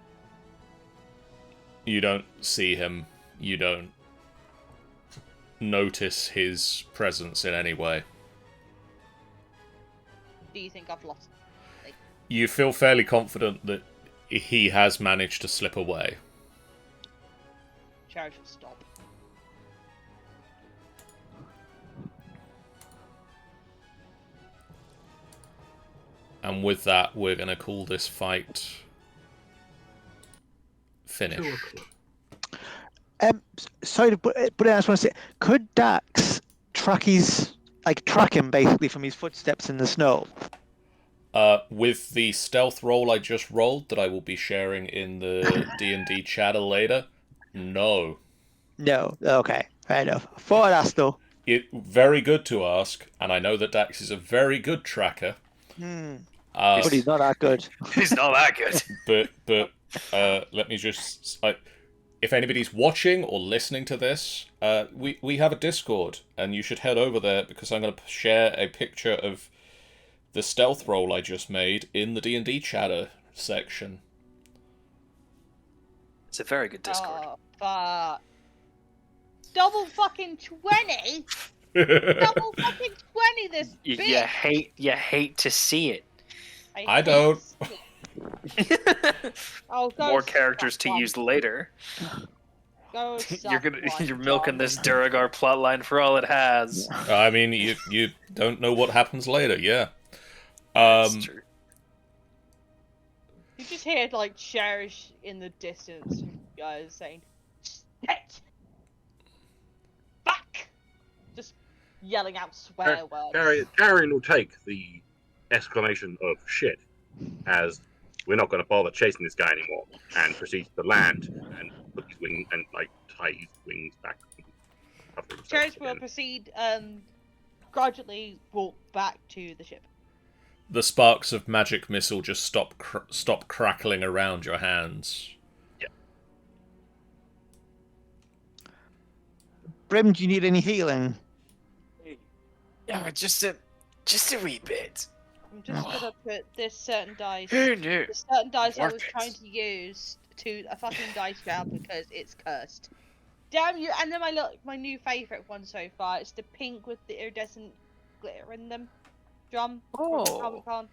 see him. You don't notice his presence in any way. Do you think I've lost? You feel fairly confident that he has managed to slip away. Charge will stop. And with that, we're going to call this fight finished. Sorry to put it, I just want to say, could Dax track him basically from his footsteps in the snow? With the stealth roll I just rolled that I will be sharing in the D&D chatter later, no. No. Okay. Fair enough. Thought I'd ask though. Very good to ask, and I know that Dax is a very good tracker. But he's not that good. He's not that good. But let me just... if anybody's watching or listening to this, we have a Discord, and you should head over there, because I'm going to share a picture of the stealth roll I just made in the D&D chatter section. It's a very good Discord. Oh, fuck. Double fucking 20? Double fucking 20 this bitch! You hate to see it. I don't. Oh, go More characters suck to one. use later. Go suck You're one, milking John. this Duergar plotline for all it has. I mean, you don't know what happens later, yeah. That's true. You just hear like Cherish in the distance, guys saying, "Shit, fuck." Just yelling out swear words. Carrion will take the exclamation of shit as we're not going to bother chasing this guy anymore, and proceeds to land and put his wing and like tie his wings back. Cherries will proceed gradually walk back to the ship. The sparks of magic missile just stop crackling around your hands. Yeah. Brim, do you need any healing? Yeah, just a wee bit. I'm just gonna put this certain dice. Who knew? The certain dice I was Worth it. trying to use to a fucking dice round because it's cursed. Damn you! And then my new favourite one so far. It's the pink with the iridescent glitter in them. Drum. Oh. Comic-Con.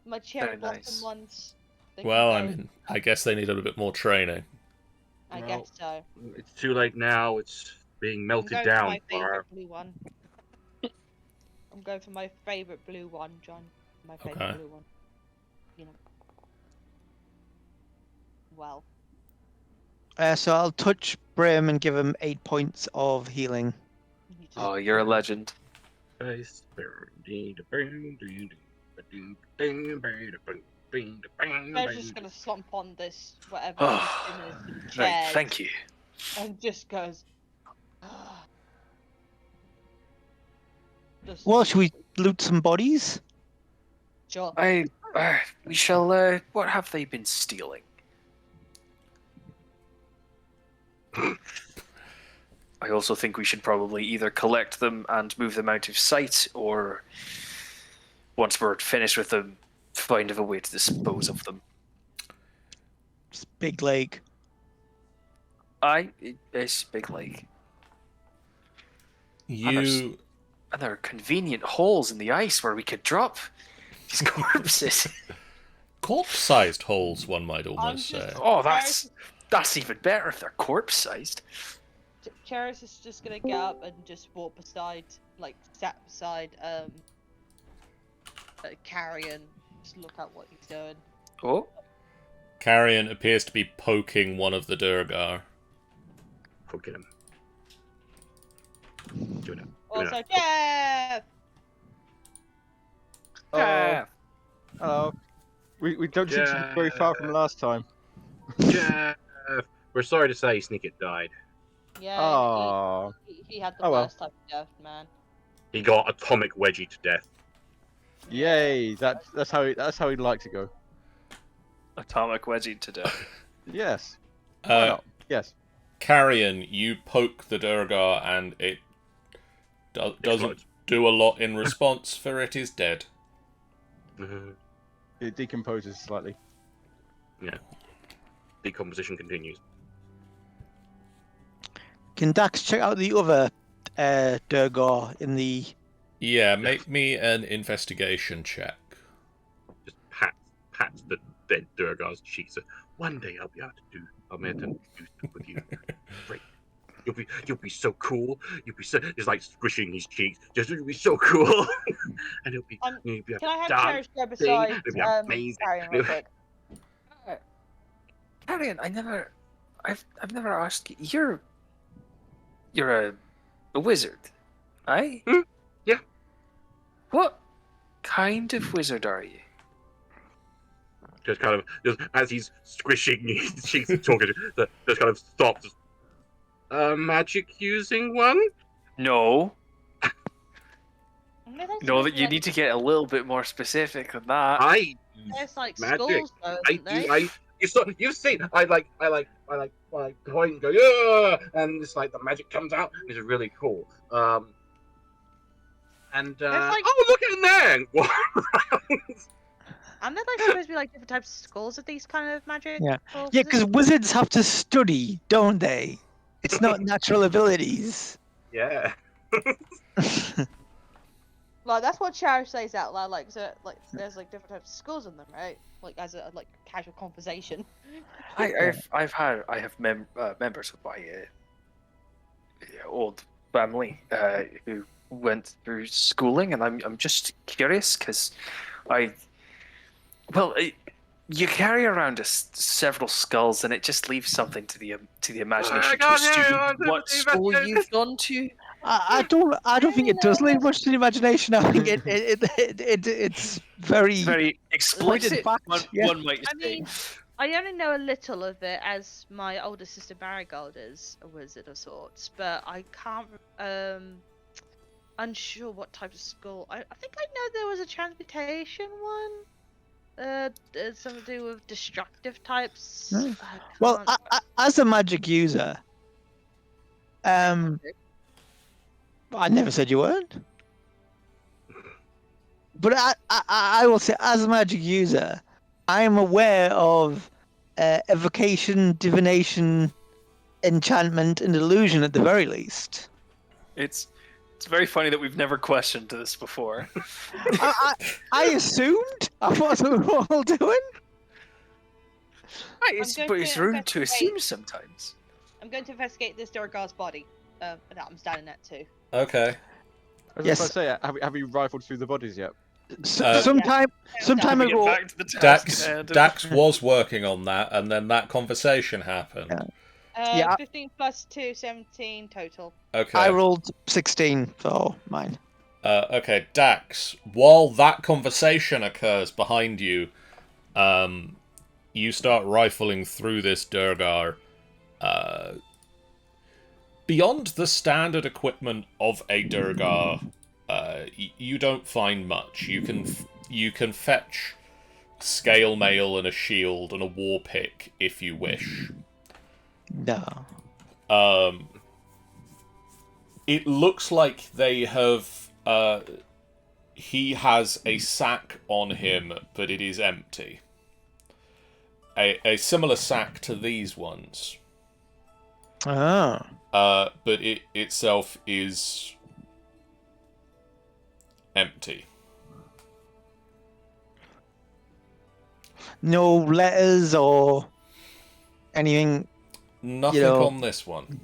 My cherry Very blossom nice. ones. They Well, can I go. mean, I guess they need a little bit more training. I Well, guess so. It's too late now. It's being I'm melted going down. for my favourite Bar. blue one. I'm going for my favourite blue one, John. My favourite Okay. blue one. You know. Well. So I'll touch Brim and give him 8 points of healing. you just- Oh, you're a legend. They're just gonna slump on this whatever Oh, in his Right, chairs thank you. and just goes. Just Well, should we loot some bodies? sure. We shall. What have they been stealing? I also think we should probably either collect them and move them out of sight, or once we're finished with them, find a way to dispose of them. It's big lake. It's big lake. You And there are convenient holes in the ice where we could drop these corpses. corpse-sized holes, one might almost just- say. Oh, that's even better if they're corpse-sized. Cheris is just gonna get up and just walk beside, like, sat beside, Carrion. Just look at what he's doing. Oh, Carrion appears to be poking one of the Duergar. Poke him. Do it now. Also, Jeff! Oh, hello. We don't seem to be very far from last time. Jeff, we're sorry to say Snicket died. Yeah, Oh, he had the Oh, well. worst type of death, man. He got atomic wedgie to death. yay! That's how he'd like to go. atomic wedgie to death. Yes. Why not? Yes. Carrion, you poke the Duergar and it doesn't Explodes. do a lot in response, for it is dead. It decomposes slightly. Decomposition continues. Can Dax check out the other Duergar in the... Yeah, make me an investigation check. Just pats the dead Duergar's cheeks. One day I'll be able to do stuff with you. Great. You'll be so cool. You'll be so just like squishing his cheeks. You'll be so cool. And it'll be. You'll be Can I have dance. Cheris go beside, It'd be amazing. Carrion real quick? Carrion, I've never asked you. You're a wizard, aye? Yeah. What kind of wizard are you? Just kind of, just as he's squishing his cheeks and talking, just kind of stops. Magic using one? No, No, that's no, just that you like- need to get a little bit more specific than that. I There's like magic. skulls though, I isn't do. there? You've seen. I like point and go, yeah, and it's like the magic comes out. It's really cool. And like- oh, look in there! And walk around. And then like supposed to be like different types of skulls of these kind of magic. Yeah. or Yeah, is it- because wizards have to study, don't they? It's not natural abilities. Yeah. like that's what Cheris says out loud. Like, so like there's like different types of skulls in them, right? Like as a like casual conversation. I have members of my old family who went through schooling, and I'm just curious because you carry around several skulls, and it just leaves something to the imagination I to a got student you, what school you've gone to. I don't think it does leave much to the imagination. I think it's very It's very explicit. fact, yeah. One might I say. mean, I only know a little of it as my older sister Marigold is a wizard of sorts, but I can't. Unsure what type of school. I think I know there was a transmutation one. Something to do with destructive types. No. I Well, can't- as a magic user, I never said you weren't. But I will say, as a magic user, I am aware of evocation, divination, enchantment, and illusion at the very least. It's very funny that we've never questioned this before. I assumed. I thought we were all doing. It's, going but to it's rude to investigate. assume sometimes. I'm going to investigate this Duergar's body. That I'm standing at too. Okay. I was Yes. just about to say, have you rifled through the bodies yet? Sometime We get ago. back to the task at hand. Dax was working on that, and then that conversation happened. Yeah. Yeah. 15 plus 2, 17 total. Okay. I rolled 16 for mine. Okay, Dax, while that conversation occurs behind you, you start rifling through this Duergar. Beyond the standard equipment of a Duergar, you don't find much. You can fetch scale mail and a shield and a war pick if you wish. No. It looks like they have. He has a sack on him, but it is empty. A similar sack to these ones. Oh. But it itself is empty. No letters or anything. Nothing know- on this one.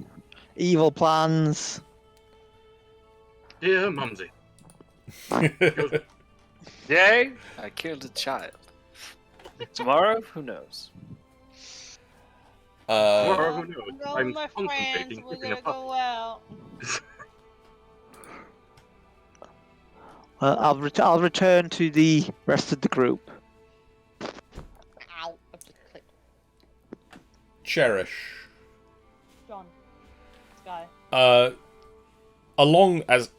Evil plans. Dear Mumsy. Yay! I killed a child. Tomorrow, who knows? Tomorrow, who knows? No, I'm my friends, contemplating we're keeping a gonna puppy. go out. Well, I'll return to the rest of the group. Ow! I've just clicked. Cherish. John. This guy. Along as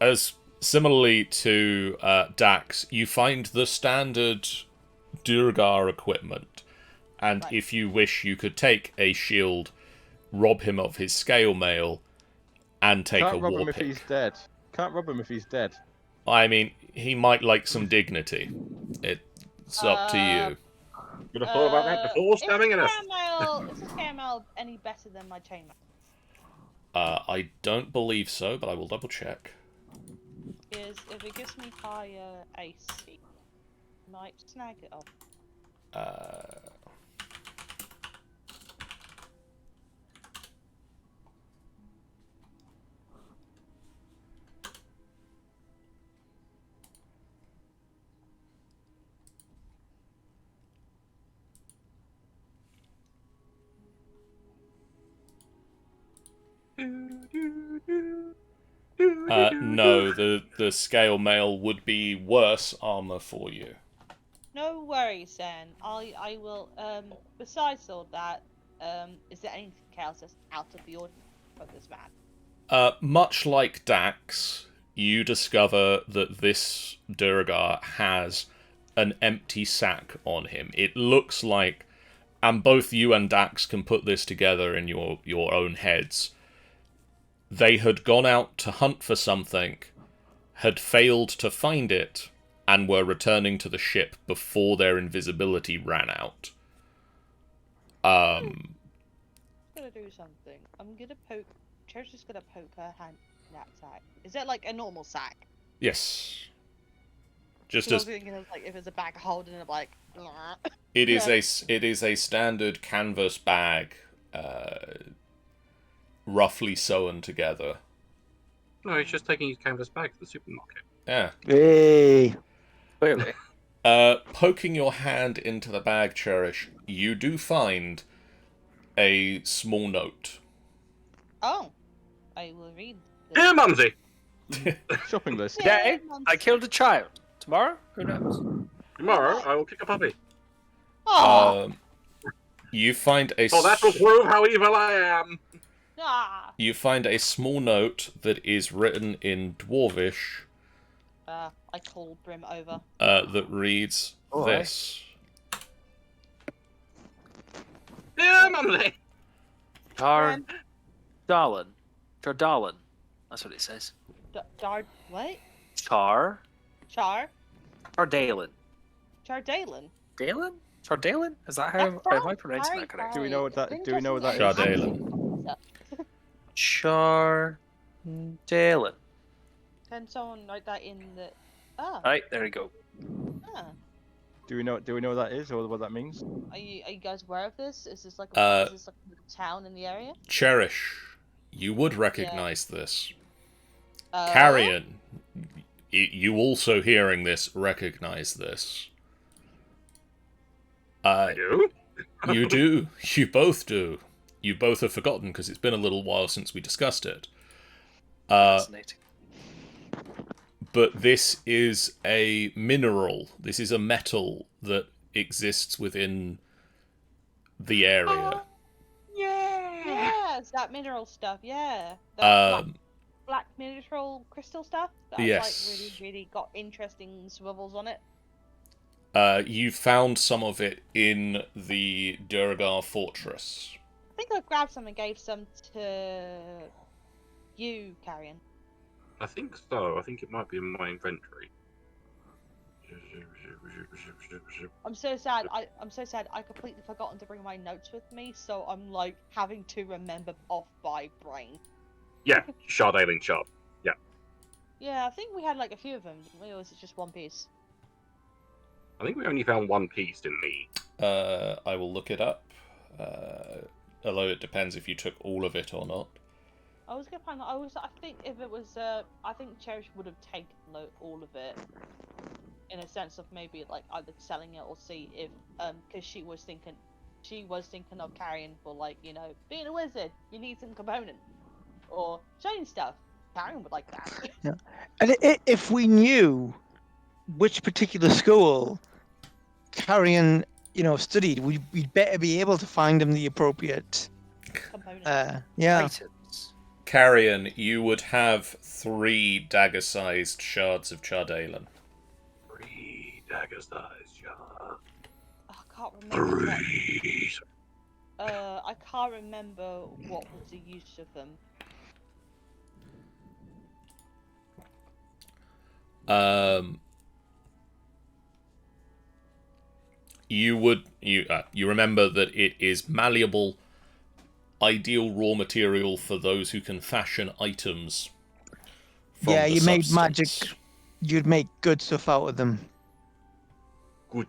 similarly to Dax, you find the standard Duergar equipment, and Right. if you wish, you could take a shield, rob him of his scale mail, and take Can't a rob war him if pick. he's dead. Can't rob him if he's dead. I mean, he might like some dignity. It's up to you. Would have thought about that before stabbing at us. Is this caramel any better than my chainmail? I don't believe so, but I will double check. Because if it gives me higher AC, I might snag it up. No, the scale mail would be worse armor for you. No worries then. I will. Besides all that, is there anything else that's out of the ordinary for this man? Much like Dax, you discover that this Duergar has an empty sack on him. It looks like, and both you and Dax can put this together in your own heads, they had gone out to hunt for something, had failed to find it, and were returning to the ship before their invisibility ran out. I'm gonna do something. I'm gonna poke. Cheryl's just gonna poke her hand in that sack. Is that like a normal sack? Yes. Just I as was thinking of like if it's a bag holding it, like. it is Yeah. it is a standard canvas bag, roughly sewn together. No, he's just taking his canvas bag to the supermarket. Yeah. Hey. Clearly. Poking your hand into the bag, Cherish, you do find a small note. Oh, I will read. This. Dear Mumsy, shopping list. Today, I killed a child. Tomorrow, who knows? Tomorrow, I will kick a puppy. Oh, You find a So that will prove how evil I am. you find a small note that is written in Dwarvish I called Brim over. that reads Oh, this. Yeah, Mumley. Darlin. Darlin. That's what it says. What? Char. Chardalin. Dalen? Chardalin? Is that how am I pronouncing that correctly? Do we know what that? Do we know what that is? Chardalin. Chardalin. Can someone write that in the? Right, there we go. Do we know what that is or what that means? Are you guys aware of this? Is this like a town in the area? Cherish. You would recognize this. Oh? Carrion. You also hearing this recognize this. You? You do. You both do. You both have forgotten because it's been a little while since we discussed it. Fascinating. But this is a mineral. This is a metal that exists within the area. Yeah, it's that mineral stuff. Yeah. That black mineral crystal stuff. That's Yes. like really got interesting swivels on it. You found some of it in the Duergar fortress. I think I grabbed some and gave some to you, Carrion. I think so. I think it might be in my inventory. I'm so sad. I'm so sad. I completely forgotten to bring my notes with me, so I'm like having to remember off by brain. Yeah, Chardalin shop. Yeah. Yeah, I think we had like a few of them. Or was it just one piece? I think we only found one piece in the. I will look it up. Although it depends if you took all of it or not. I was gonna find. I think if it was. I think Cherish would have taken all of it. In a sense of maybe like either selling it or see if because she was thinking of carrying for like being a wizard you need some component or showing stuff. Carrion would like that. Yeah. And if we knew which particular school Carrion studied, we'd better be able to find him the appropriate Component. Items. Carrion, you would have 3 dagger-sized shards of Chardalin. 3 dagger-sized shards. I can't remember. 3. I can't remember what was the use of them. You remember that it is malleable, ideal raw material for those who can fashion items. From Yeah, the you made substance. magic. You'd make good stuff out of them. Good.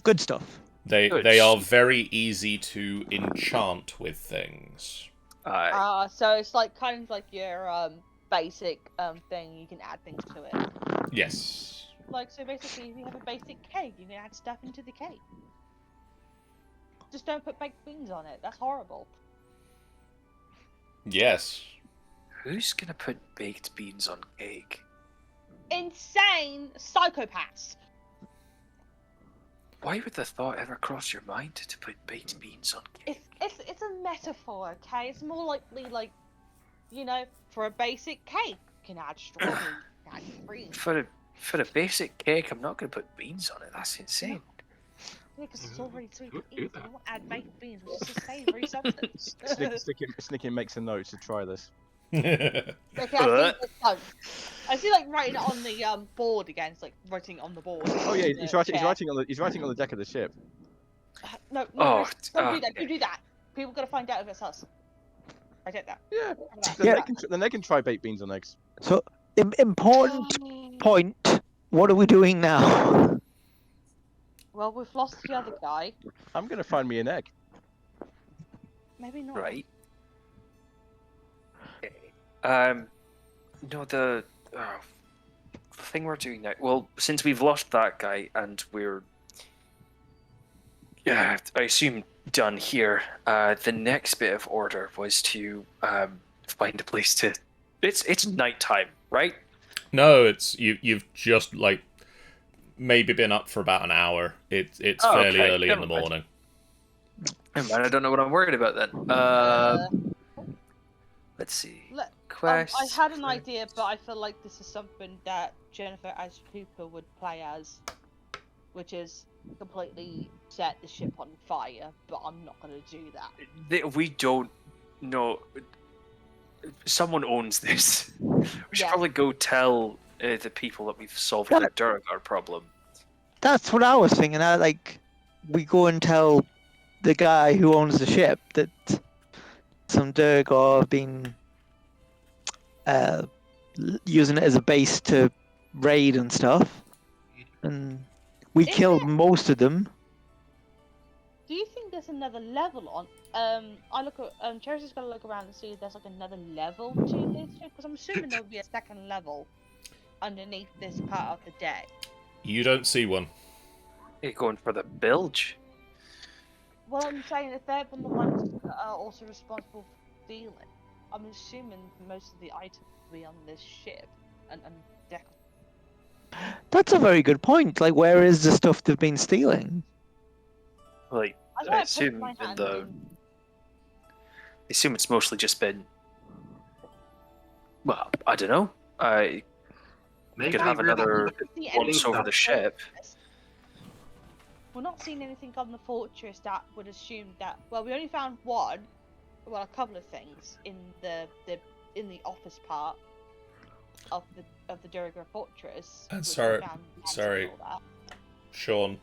Good stuff. They are very easy to enchant with things. So it's like kind of like your basic thing. You can add things to it. Yes. Like so, basically, if you have a basic cake, you can add stuff into the cake. Just don't put baked beans on it. That's horrible. Yes. Who's gonna put baked beans on cake? Insane psychopaths. Why would the thought ever cross your mind to put baked beans on cake? It's a metaphor, okay? It's more likely like, for a basic cake, you can add strawberry, you can add cream. For a basic cake, I'm not gonna put beans on it. That's insane. Yeah, because it's already sweet to eat. You don't add baked beans, which is a savoury substance. Snicky makes a note to try this. Okay, I see like writing it on the board again. It's like writing it on the board. Oh yeah, he's writing on the deck of the ship. No, Oh, don't do that. Don't do that. People gotta find out if it's us. I get that. Yeah. Yeah. Then they can try baked beans on eggs. So, important point. What are we doing now? Well, we've lost the other guy. I'm gonna find me an egg. Maybe not. Right. Okay. No, the thing we're doing now. Well, since we've lost that guy and we're, I assume done here. The next bit of order was to find a place to. It's nighttime right? No, it's you've just like maybe been up for about an hour. It's Oh, fairly okay. early in Never the mind. morning. Never mind, I don't know what I'm worried about then. Let's see. Look, Quests. I had an idea, but I feel like this is something that Jennifer as Cooper would play as, which is completely set the ship on fire. But I'm not going to do that. We don't know. Someone owns this. We should Yeah. probably go tell the people that we've solved the Duergar problem. That's what I was thinking. We go and tell the guy who owns the ship that some Duergar have been using it as a base to raid and stuff, and we Is killed it- most of them. Do you think there's another level on? I look at Cherish got to look around and see if there's like another level to this ship, because I'm assuming there would be a second level underneath this part of the deck. You don't see one. You're going for the bilge. Well, I'm saying if they're the ones that are also responsible for stealing, I'm assuming most of the items will be on this ship and deck. That's a very good point. Like, where is the stuff they've been stealing? Like, I I put assume my in hand the. in. I assume it's mostly just been. Well, I don't know. I Maybe could have really another look at See stealing once anything over on the ship. fortress. We're not seeing anything on the fortress that would assume that. Well, we only found one. Well, a couple of things in the office part of the Duergar fortress. which we Sorry, found sorry. and all that. Sean,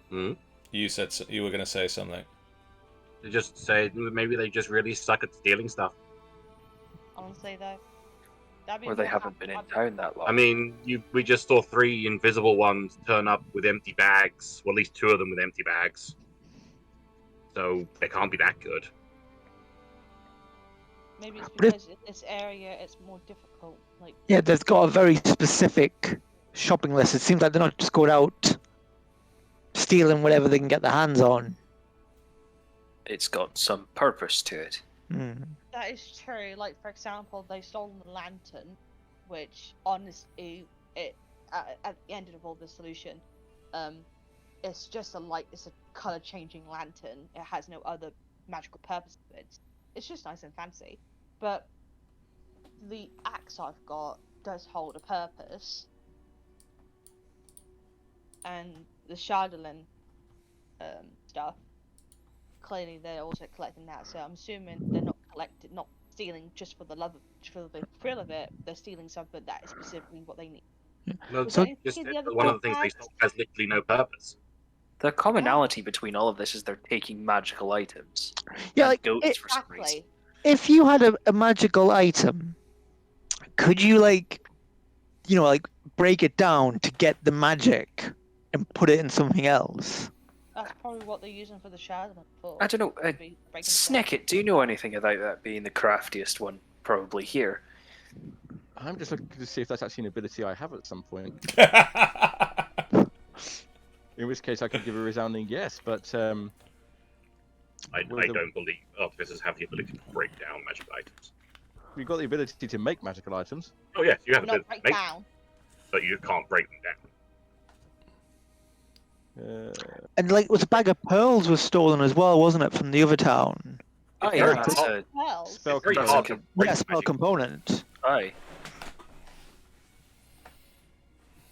Hmm? you said you were going to say something. They just say maybe they just really suck at stealing stuff. Honestly, though, that'd be Or they more haven't been in town that long. I mean, we just saw 3 invisible ones turn up with empty bags. Well, at least 2 of them with empty bags. So they can't be that good. Maybe it's But if- because in this area it's more difficult. Like, Yeah, they've got a very specific shopping list. It seems like they're not just going out stealing whatever they can get their hands on. It's got some purpose to it. Hmm. that is true. Like, for example, they stole the lantern, which honestly, at the end of all the solution, it's just it's a color changing lantern. It has no other magical purpose to it. It's just nice and fancy. But the axe I've got does hold a purpose, and the Shardolin stuff. Clearly, they're also collecting that. So I'm assuming they're not stealing just for the thrill of it. They're stealing something that is specifically what they need. No, Was So- there just anything in the other one of the things they bags? stole has literally no purpose. The commonality between all of this is they're taking magical items. Yeah, and like goats for some reason. Exactly. if you had a magical item, could you break it down to get the magic and put it in something else? That's probably what they're using for the Shardolin for. I don't know. Maybe breaking it down. Snicket, do you know anything about that being the craftiest one? Probably here. I'm just looking to see if that's actually an ability I have at some point. In which case, I could give a resounding yes. But I Well, the- don't believe artificers have the ability to break down magic items. we've got the ability to make magical items. Oh yes, you have the Not ability break to make, down. but you can't break them down. And it was a bag of pearls was stolen as well, wasn't it, from the other town? Oh, very yeah, that's hard. a. Well, Spell It's very That's hard like to a- break Yeah, spell magic. component. Aye.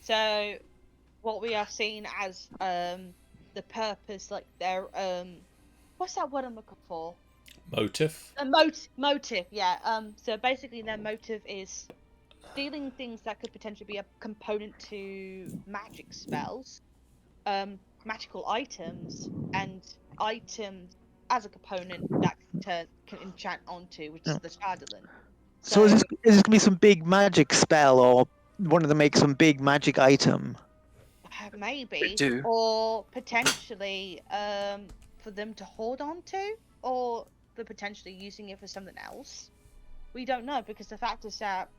so what we are seeing as the purpose, like their what's that word I'm looking for? Motive? A motive, yeah. So basically, their motive is stealing things that could potentially be a component to magic spells, magical items, and items as a component that can enchant onto, which is the Shardolin. So is this gonna be some big magic spell, or one of them make some big magic item? Maybe, do. or potentially for them to hold on to, or for potentially using it for something else. We don't know, because the fact is that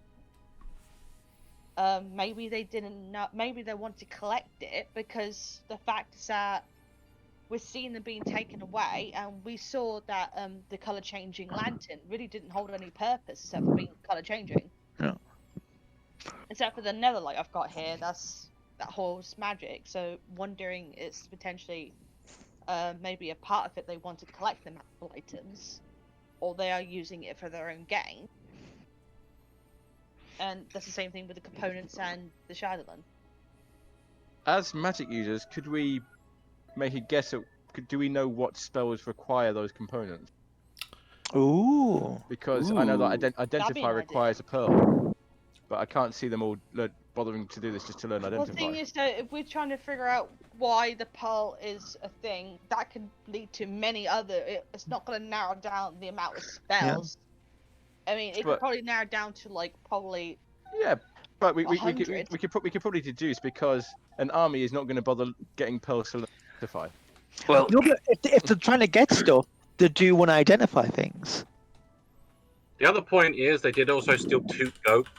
maybe they didn't know, maybe they want to collect it, because the fact is that we're seeing them being taken away, and we saw that the color changing lantern really didn't hold any purpose except for being color changing. Except for the netherlight I've got here, that holds magic. So wondering it's potentially maybe a part of it they want to collect the magical items, or they are using it for their own gain. And that's the same thing with the components and the Shadowland. As magic users, could we make a guess at? Do we know what spells require those components? Ooh. Because I know that That'd be identify an requires a pearl, but I can't see them all bothering to do this just to learn Well, the identify. thing is that if we're trying to figure out why the pearl is a thing, that could lead to many other. It's not going to narrow down the amount of spells. I mean, it could probably narrow down to like probably. Yeah, but we could 100. we could probably deduce because an army is not going to bother getting pearls to identify. Well, No, but if they're trying to get stuff, they do want to identify things. The other point is they did also steal 2 goats.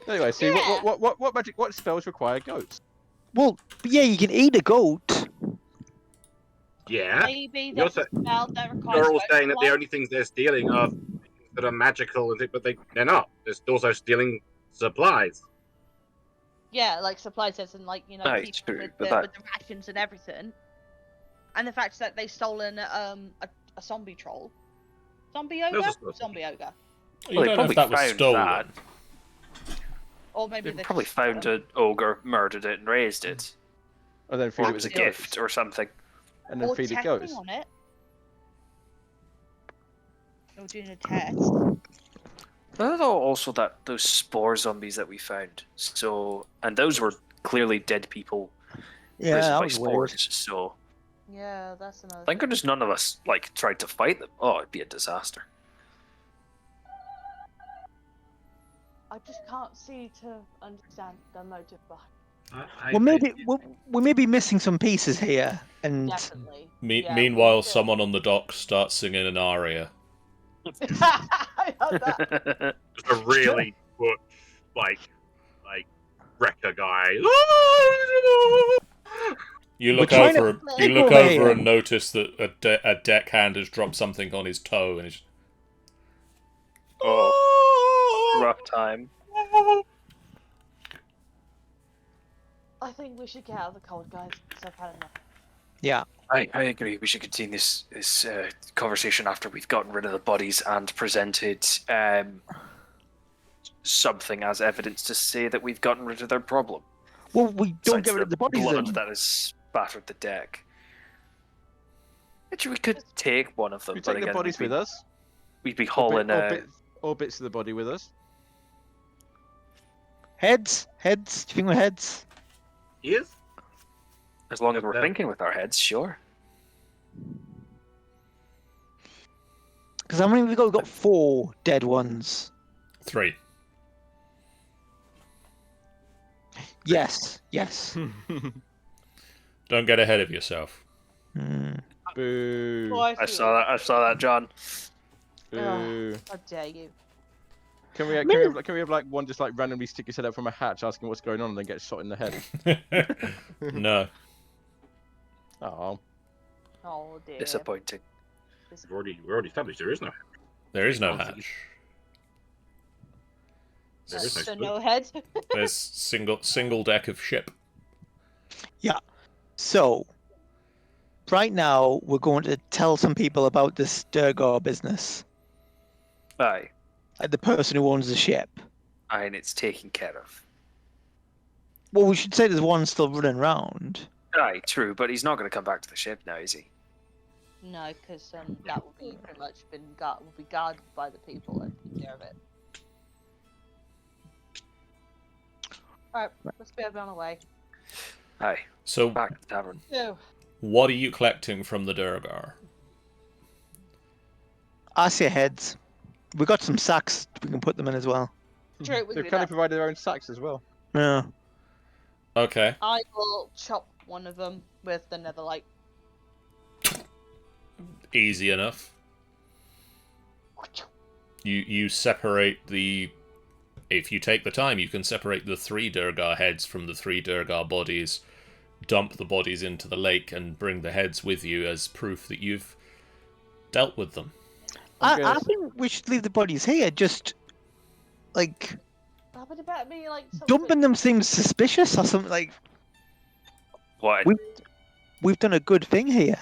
Anyway, see Yeah. what spells require goats? Well, yeah, you can eat a goat. Yeah. Maybe You that's also- a spell that requires. They're all both saying that the light. only things they're stealing are things that are magical, but they're not. They're also stealing supplies. Yeah, like supply sets and like Aye, people true, with but the, that- with the rations and everything. And the fact that they've stolen a zombie troll. Zombie ogre? Those are- Zombie ogre. You Well, they don't know if probably that was found stolen. that. Or maybe They they probably just found an ogre, murdered it, and raised it. And then feed Or it it with was a the goats, gift or something. and then or feed it testing goats. on it. Or doing a test. But also that those spore zombies that we found. So, and those were clearly dead people Yeah, risen that by was spores. weird. So, Yeah, that's another. thank goodness none of us like tried to fight them. Oh, it'd be a disaster. I just can't see to understand the motive behind. Well, maybe we may be missing some pieces here, and Definitely. Meanwhile, someone on the dock starts singing an aria. I heard that. Just a really butch, like wrecker guy. You look We're trying to over. You flip look over over here. and notice that a deckhand has dropped something on his toe, and he's. Oh, rough time. I think we should get out of the cold, guys. So I've had enough. yeah, I agree. We should continue this conversation after we've gotten rid of the bodies and presented something as evidence to say that we've gotten rid of their problem. well, we don't Besides get rid of the bodies. blood Then. that has spattered the deck. Actually, we could take one of them. We but take the again, bodies we'd with be, us, We'd be hauling. or bits of the body with us. Heads. Do you think we're heads? Yes. As long as we're Yeah. thinking with our heads, sure. Because how many have we got? We've got 4 dead ones. 3. Yes. Don't get ahead of yourself. Hmm. Boo. Oh, I see saw that. I saw that, John. Boo. How dare you? Can we have like one just like randomly stick his head out from a hatch asking what's going on and then get shot in the head? No. Oh. Oh dear. Disappointing. We already established there is no. There is no Oh, hatch. There is no So spook. no head. There's single deck of ship. So, right now we're going to tell some people about this Duergar business. Aye. Like the person who owns the ship. And it's taken care of. Well, we should say there's one still running around. Aye, true, but he's not going to come back to the ship now, is he? No, because that would be pretty much will be guarded by the people and take care of it. Alright, let's be on our way. Aye, So, back to the tavern. So, what are you collecting from the Duergar? I say heads. We got some sacks we can put them in as well. true, we can They've do kind that. of provided their own sacks as well. Yeah. Okay. I will chop one of them with the netherlight. Easy enough. You separate the... If you take the time, you can separate the 3 Duergar heads from the 3 Duergar bodies, dump the bodies into the lake, and bring the heads with you as proof that you've dealt with them. I guess- think we should leave the bodies here. Just like Oh, but it better be like something. Dumping them seems suspicious or something. Like What? we've done a good thing here.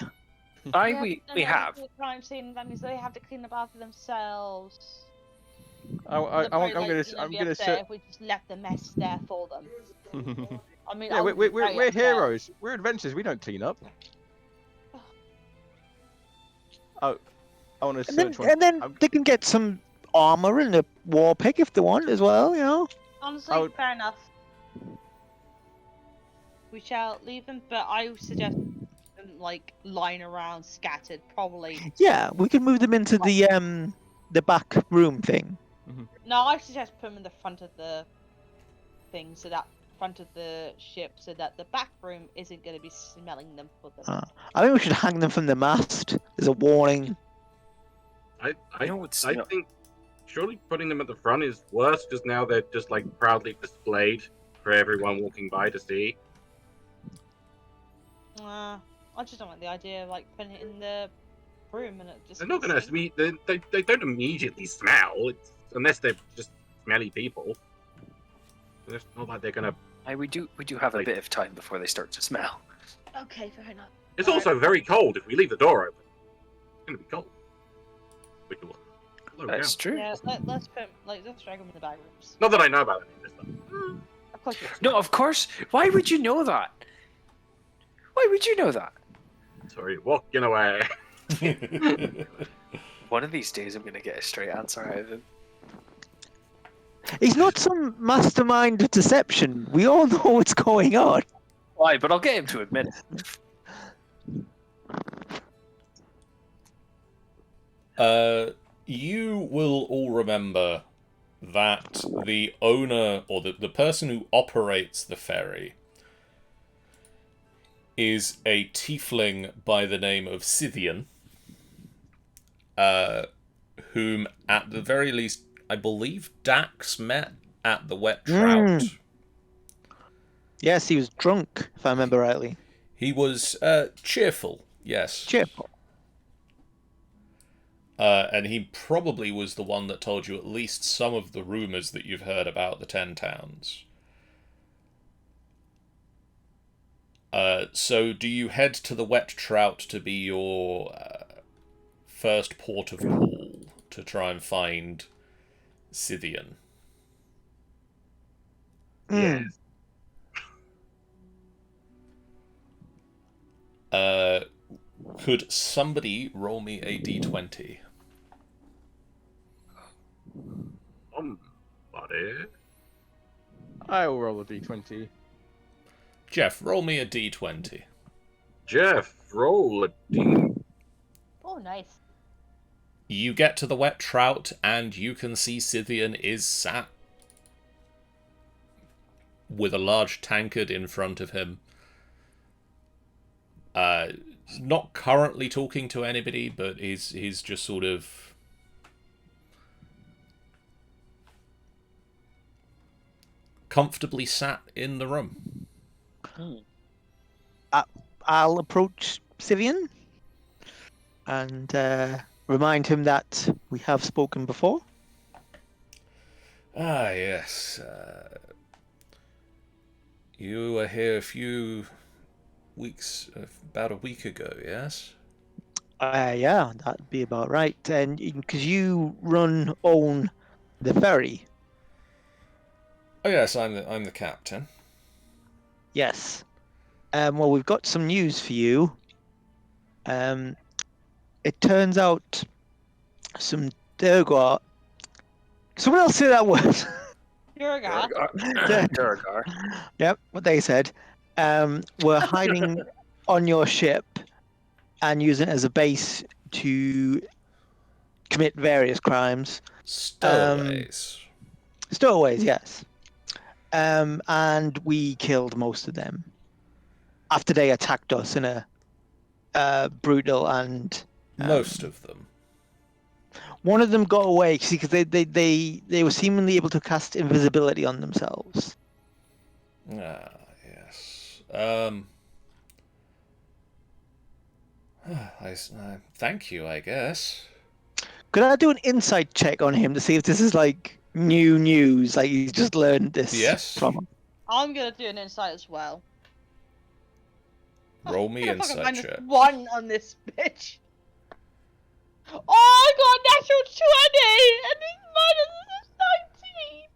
Yeah, we but then have. the crime scene. That means they have to clean up after themselves. I'm gonna say if we just left the mess there for them. I mean, Yeah, I would be very we're upset. heroes. We're adventurers. We don't clean up. Oh, I want to search one. And then they can get some armor and a war pick if they want as well. You know. Honestly, fair enough. We shall leave them, but I would suggest them like lying around, scattered, probably. Yeah, we can move them into the back room thing. No, I suggest put them in the front of the thing, so that front of the ship, so that the back room isn't going to be smelling them for them. I think we should hang them from the mast as a warning. I know it's I not- think surely putting them at the front is worse because now they're just like proudly displayed for everyone walking by to see. I just don't like the idea of like putting it in the room and it just. They're not gonna they don't immediately smell unless they're just smelly people. It's not like they're gonna. We do have a bit of time before they start to smell. Okay, fair enough. It's also very cold if we leave the door open. It's gonna be cold. We can slow That's down. true. Yeah, let's drag them in the back rooms. Not that I know about any of this stuff. Of course. No, of course. Why would you know that? Why would you know that? Sorry, walking away. One of these days, I'm going to get a straight answer out of him. He's not some mastermind of deception. We all know what's going on. Why? But I'll get him to admit it. You will all remember that the owner, or the person who operates the ferry, is a tiefling by the name of Scythian, whom, at the very least, I believe Dax met at the Wet Trout. Yes, he was drunk, if I remember rightly. He was cheerful, yes. Cheerful. And he probably was the one that told you at least some of the rumours that you've heard about the 10 Towns. So do you head to the Wet Trout to be your first port of call to try and find Scythian? Yes. Could somebody roll me a d20? Buddy. I will roll a d20. Jeff, roll me a d20. Jeff, roll a D. Oh, nice. You get to the Wet Trout, and you can see Scythian is sat with a large tankard in front of him. Not currently talking to anybody, but he's just sort of comfortably sat in the room. I'll approach Scythian and remind him that we have spoken before. Ah, yes. You were here a few weeks, about a week ago, yes? Yeah, that'd be about right. And because you own the ferry. Oh yes, I'm the captain. Yes. Well, we've got some news for you. It turns out some Duergar. Someone else say that word. Duergar. Duergar. Yep, what they said. We're hiding on your ship and using it as a base to commit various crimes. Stowaways. Stowaways, yes. And we killed most of them after they attacked us in a brutal and Most of them. one of them got away because they were seemingly able to cast invisibility on themselves. Ah, yes. Thank you, I guess. Could I do an insight check on him to see if this is like new news. Like he's just learned this Yes. from. I'm gonna do an insight as well. Roll me I'm gonna fucking insight check. -1 on this bitch. Oh, I got a natural 20 and this minus is 19.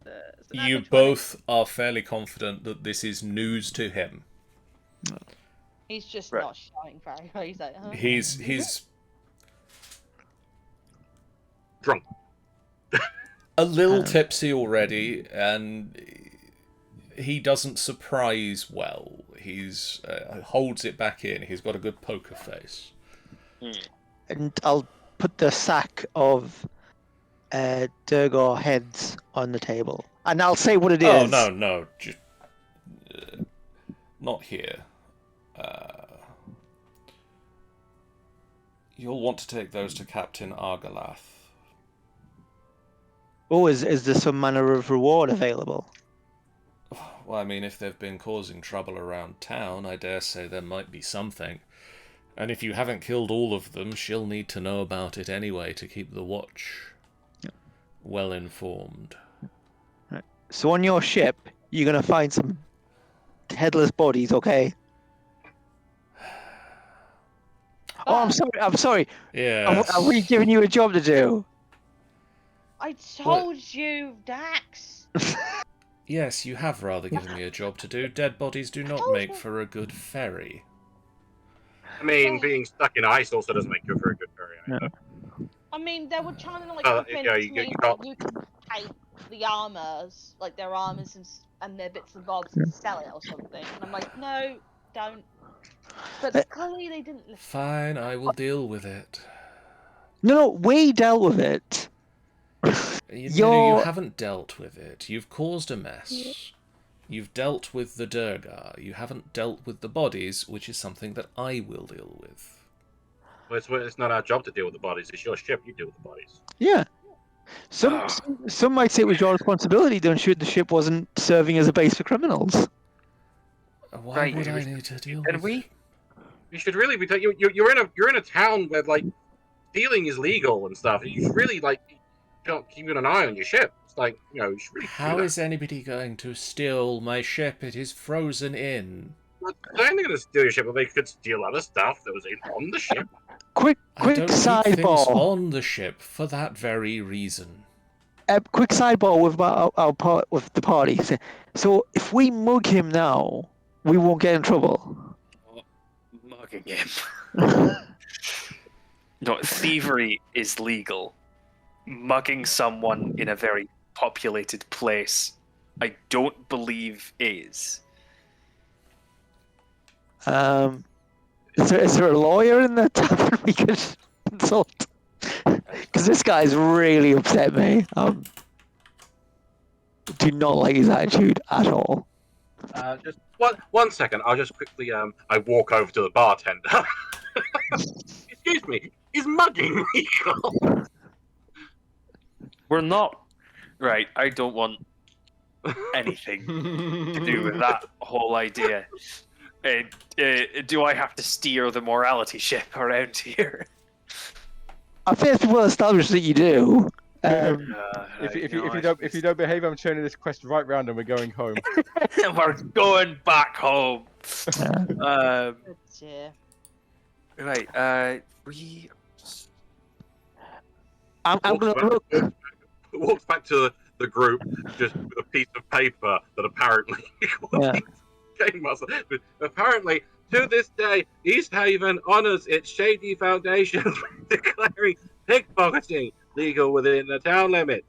So You natural 20. both are fairly confident that this is news to him. He's just Right. not shouting very well. He's like, huh? He's Drunk. a little tipsy already, and he doesn't surprise well. He's holds it back in. He's got a good poker face. And I'll put the sack of Duergar heads on the table, and I'll say what it is. Oh no, not here. You'll want to take those to Captain Argalath. Oh, is there some manner of reward available? Well, I mean, if they've been causing trouble around town, I dare say there might be something. And if you haven't killed all of them, she'll need to know about it anyway to keep the watch well informed. So on your ship, you're gonna find some headless bodies, okay? Oh, I'm sorry. Yeah. Are we giving you a job to do? I told you, Dax. Yes, you have rather given me a job to do. Dead bodies do not make for a good ferry. I mean, being stuck in ice also doesn't make you a very good ferry. No. I mean, they were trying to like Yeah, convince you me got- that you can take the armors, like their armors and their bits and bobs, and sell it or something. And I'm like, no, don't. But clearly they didn't listen. Fine, I will deal with it. No, we dealt with it. You haven't dealt with it. You've caused a mess. You've dealt with the Duergar. You haven't dealt with the bodies, which is something that I will deal with. Well, it's not our job to deal with the bodies. It's your ship. You deal with the bodies. Yeah. Some might say it was your responsibility to ensure the ship wasn't serving as a base for criminals. Why Right, would I need to deal and with You should really be. You're in a town where like stealing is legal and stuff. You should really like keeping an eye on your ship. It's like you should really. How is anybody going to steal my ship? It is frozen in. They're only going to steal your ship, but they could steal other stuff that was on the ship. Quick I don't keep things sidebar. on the ship for that very reason. Quick sidebar with our part with the party. So if we mug him now, we won't get in trouble. Mugging him. No, thievery is legal. Mugging someone in a very populated place, I don't believe is. Is there a lawyer in the tavern we could consult? Because this guy's really upset me. Do not like his attitude at all. Just one second. I'll just quickly I walk over to the bartender. Excuse me. Is mugging legal? We're not. Right, I don't want anything to do with that whole idea. Do I have to steer the morality ship around here? I think it's well established that you do. If you don't behave, I'm turning this quest right round and we're going home. We're going back home. Yeah. Right. We. I'm gonna look. Walks back to the group just with a piece of paper that apparently game master. Apparently, to this day, Easthaven honors its shady foundations, declaring pickpocketing legal within the town limit,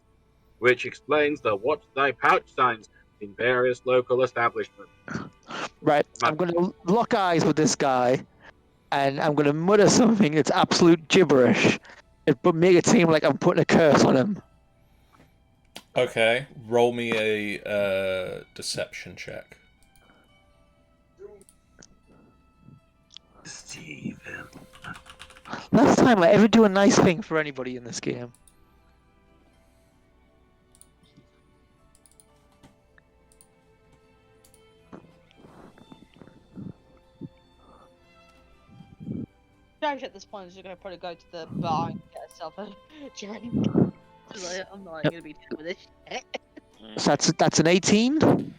which explains the watch thy pouch signs in various local establishments. Right, I'm gonna lock eyes with this guy, and I'm gonna mutter something that's absolute gibberish, but make it seem like I'm putting a curse on him. Okay, roll me a deception check. Steven. Last time I ever do a nice thing for anybody in this game. Cherish at this point is just gonna probably go to the bar and get herself a drink. She's like, I'm not gonna be dealing with this shit. So that's an 18.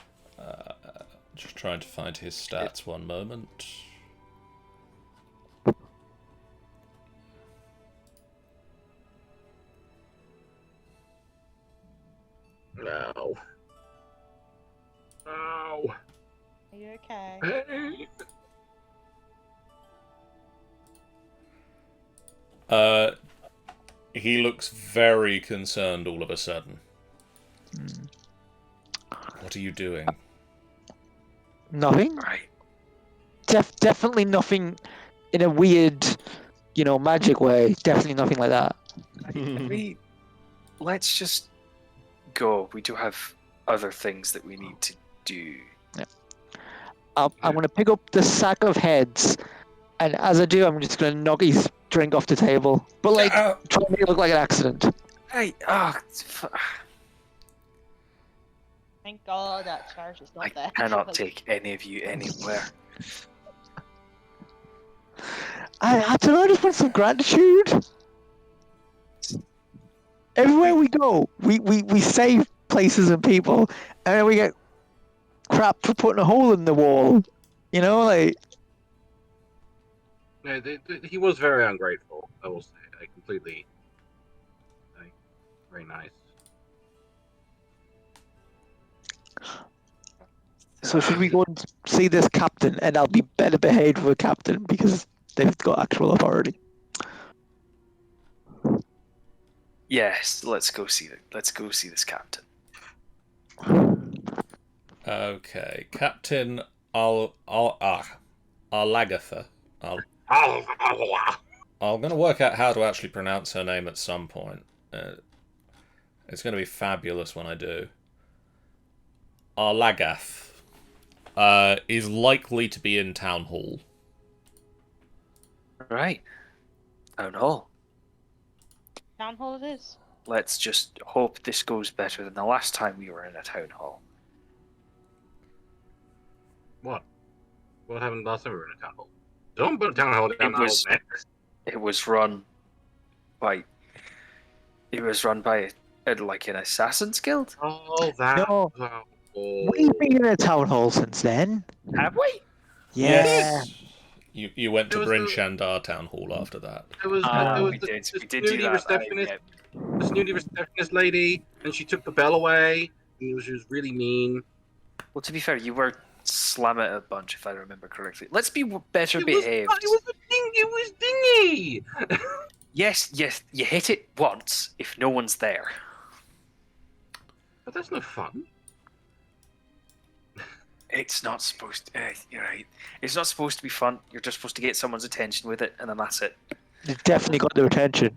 Just trying to find his stats. One moment. No. No. Are you okay? He looks very concerned all of a sudden. What are you doing? Nothing. Right. Definitely nothing in a weird, magic way. Definitely nothing like that. Let's just go. We do have other things that we need to do. I'm going to pick up the sack of heads, and as I do, I'm just going to knock his drink off the table. But try to make it look like an accident. Hey, Thank God that Cherish is not I there. cannot take any of you anywhere. I don't know. I just want some gratitude. Everywhere we go, we save places and people, and then we get crap for putting a hole in the wall. No, he was very ungrateful. I will say, completely. Very nice. So should we go and see this captain, and I'll be better behaved with a captain because they've got actual authority. Yes, let's go see this captain. Okay, Captain Lagatha. I'm going to work out how to actually pronounce her name at some point. It's going to be fabulous when I do. Arlagath is likely to be in Town Hall. Right. Town Hall. Town Hall it is. Let's just hope this goes better than the last time we were in a town hall. What? What happened last time we were in a town hall? Don't put a town hall down next. It was run by like an assassin's guild. Oh, that. No. Oh. We've been in a town hall since then. Have we? Yeah. Yes. You went to There was Bryn the- Shandar Town Hall after that. There was, we the did do snooty that. receptionist, Yeah. the snooty receptionist lady, and she took the bell away. And she was really mean. Well, to be fair, you were slamming a bunch, if I remember correctly. Let's be better It behaved. was dingy. Yes, you hit it once if no one's there. But that's no fun. It's not supposed to. You're right. It's not supposed to be fun. You're just supposed to get someone's attention with it, and then that's it. They definitely got their attention.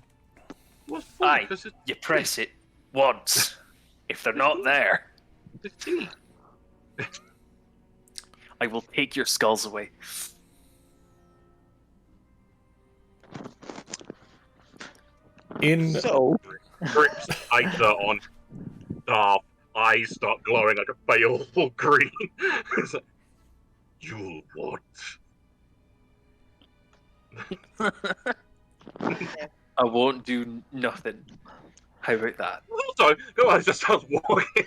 What's fun? Aye, Because you press it once. If they're not there, it's dingy. I will take your skulls away. So, Grips Ida on Darth. Eyes start glowing like a baleful green. It's like, you'll what? I won't do nothing. How about that? Also, go on, just starts walking.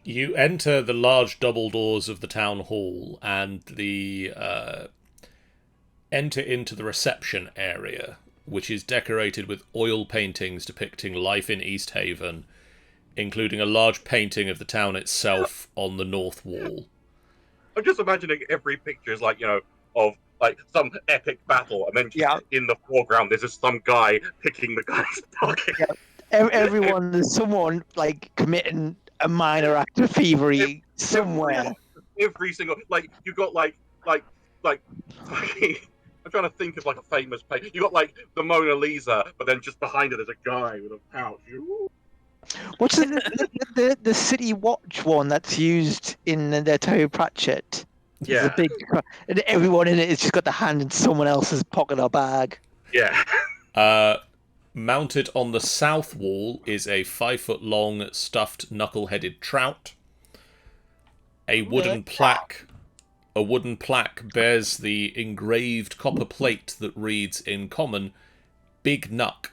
You enter the large double doors of the town hall and enter into the reception area, which is decorated with oil paintings depicting life in Easthaven, including a large painting of the town itself on the north wall. I'm just imagining every picture is like, of like some epic battle, and then in the foreground there's just some guy picking the guy's pocket. Yeah. Everyone, there's someone like committing a minor act of thievery somewhere. Every single you got like I'm trying to think of like a famous painting. You got like the Mona Lisa, but then just behind it there's a guy with a pouch. What's the City Watch one that's used in the Terry Pratchett? Yeah. The big, and everyone in it has just got the hand in someone else's pocket or bag. Yeah. Mounted on the south wall is a 5-foot-long stuffed knuckle-headed trout. A wooden plaque A wooden plaque bears the engraved copper plate that reads in common, Big Nuck.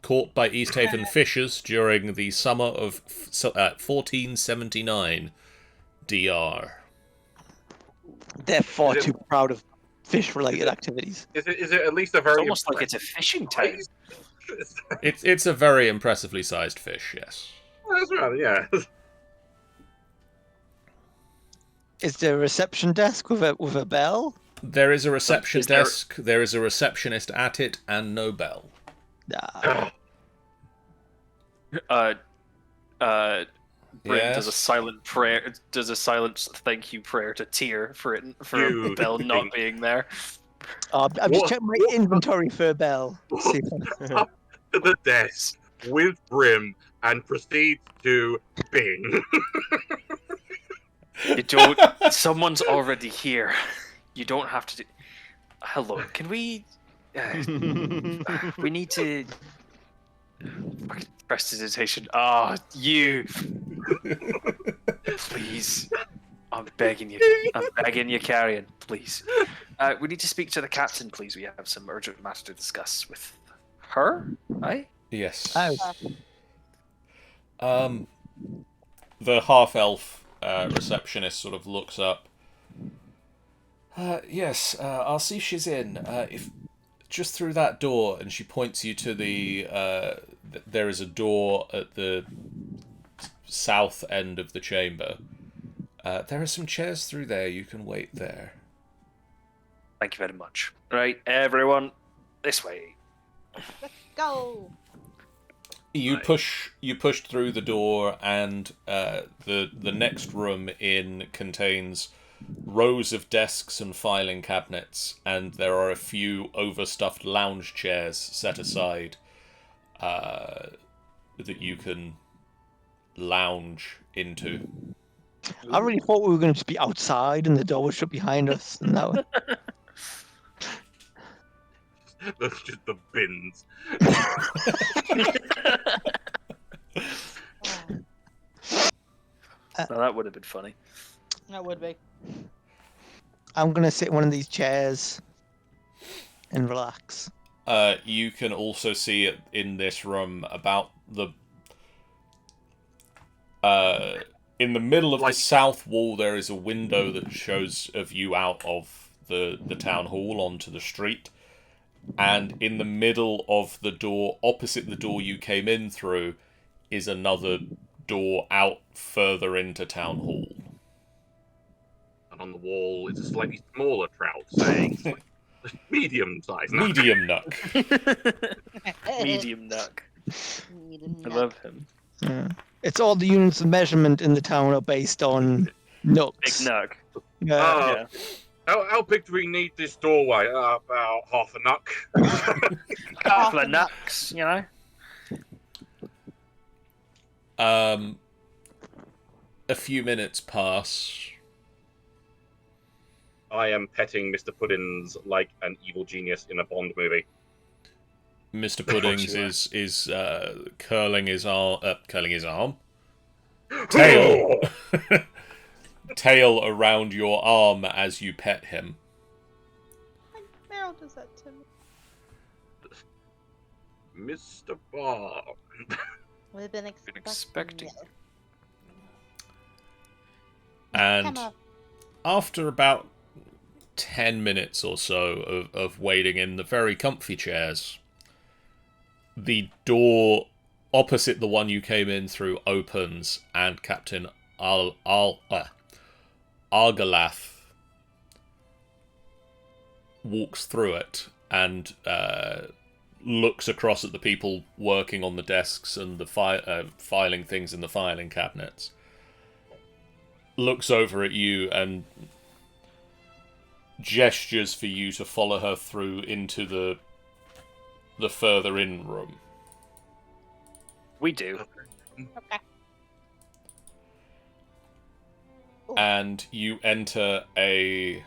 Caught by Easthaven fishers during the summer of 1479. DR. They're far Is it- too proud of fish-related activities. Is it at least a It's very almost like it's a fishing town. It's a very impressively sized fish, yes. That's right, yeah. Is there a reception desk with a bell? There is a reception Is there- desk, there is a receptionist at it, and no bell. Nah. Bryn does a Yes? silent prayer. Does a silent thank you prayer to Tyr for You Bell not think- being there. I've just What- checked my what- inventory for a bell. See if Up to the desk with Brim and proceeds to bing. You don't. Someone's already here. You don't have to do. Hello. Can we? We need to. Fucking prestidigitation. Ah, you. Please. I'm begging you. I'm begging you, Carrion. Please. We need to speak to the captain, please. We have some urgent matter to discuss with her. Aye? Yes. Oh. The half-elf receptionist sort of looks up. Yes, I'll see if she's in. If just through that door, and she points you to the. There is a door at the south end of the chamber. There are some chairs through there. You can wait there. Thank you very much. Right, everyone, this way. Let's go. You push through the door, and the next room in contains rows of desks and filing cabinets, and there are a few overstuffed lounge chairs set aside that you can lounge into. I really thought we were going to just be outside and the door was shut behind us. And that was... That's just the bins. Now that would have been funny. That would be. I'm going to sit in one of these chairs and relax. You can also see it in this room about the in the middle of the south wall. There is a window that shows a view out of the town hall onto the street, and in the middle of the door, opposite the door you came in through, is another door out further into town hall. And on the wall is a slightly smaller trout saying medium size. Medium nuck. Medium nuck. I love him. Yeah. It's all the units of measurement in the town are based on Big nuts. nuck. Yeah. Yeah. How big do we need this doorway? About half a nuck. Couple of nucks, you know. A few minutes pass. I am petting Mr. Puddins like an evil genius in a Bond movie. Mr. Puddings you are. is curling his arm. Tail. Tail around your arm as you pet him. Meryl does that to me. Mr. Bob. We've been expecting. it. And Come on. after about 10 minutes or so of waiting in the very comfy chairs, the door opposite the one you came in through opens, and Captain Argalath walks through it and looks across at the people working on the desks and the filing things in the filing cabinets. Looks over at you and gestures for you to follow her through into the further in room. We do. Okay. And you enter a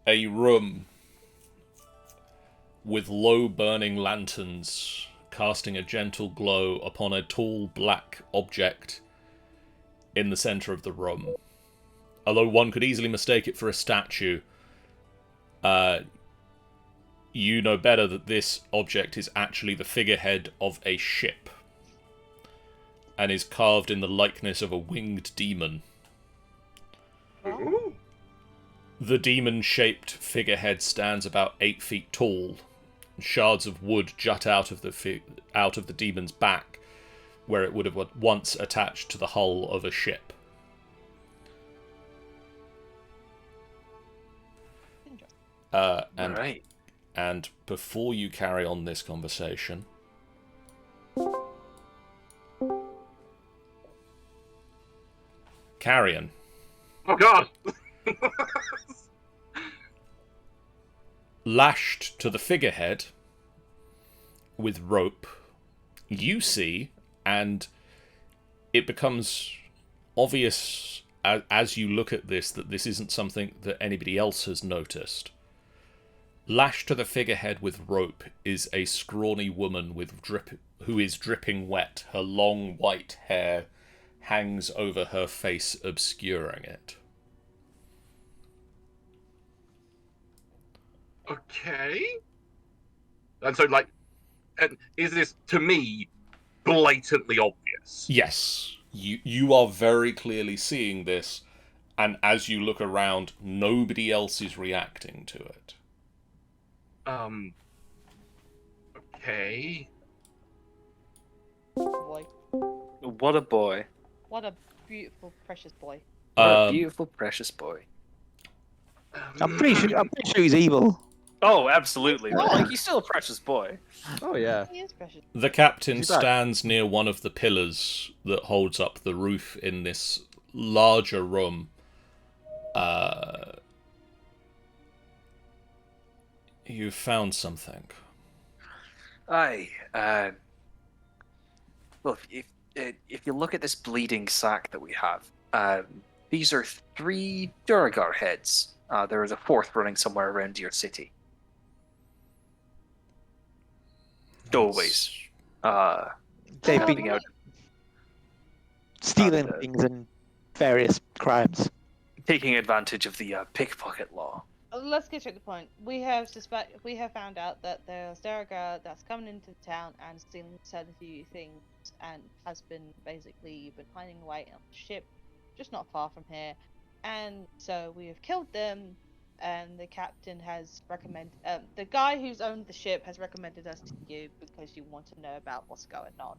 room with low burning lanterns casting a gentle glow upon a tall black object in the center of the room. Although one could easily mistake it for a statue, you know better that this object is actually the figurehead of a ship, and is carved in the likeness of a winged demon. Ooh. The demon-shaped figurehead stands about 8 feet tall. Shards of wood jut out of the demon's back, where it would have once attached to the hull of a ship. Right. And before you carry on this conversation, Carrion, Oh god! lashed to the figurehead with rope, you see, and it becomes obvious as you look at this that this isn't something that anybody else has noticed. Lashed to the figurehead with rope is a scrawny woman who is dripping wet. Her long white hair hangs over her face, obscuring it. Okay. And so, like, and is this, to me, blatantly obvious? Yes, you are very clearly seeing this, and as you look around, nobody else is reacting to it. Okay. Boy. What a boy. What a beautiful, precious boy. What a beautiful, precious boy. I'm pretty sure he's evil. Oh, absolutely. But, like, he's still a precious boy. Oh yeah. He is precious. The captain Is he back? stands near one of the pillars that holds up the roof in this larger room. You've found something. Aye. Well, if you look at this bleeding sack that we have, these are 3 Duergar heads. There is a 4th running somewhere around your city. Always. They've helping been out. stealing And, things and various crimes. Taking advantage of the pickpocket law. Let's get straight to the point. We have found out that there's Duergar that's coming into the town and stealing certain few things, and has been basically hiding away on a ship, just not far from here. And so we have killed them, and the captain has recommended, the guy who's owned the ship has recommended us to you because you want to know about what's going on.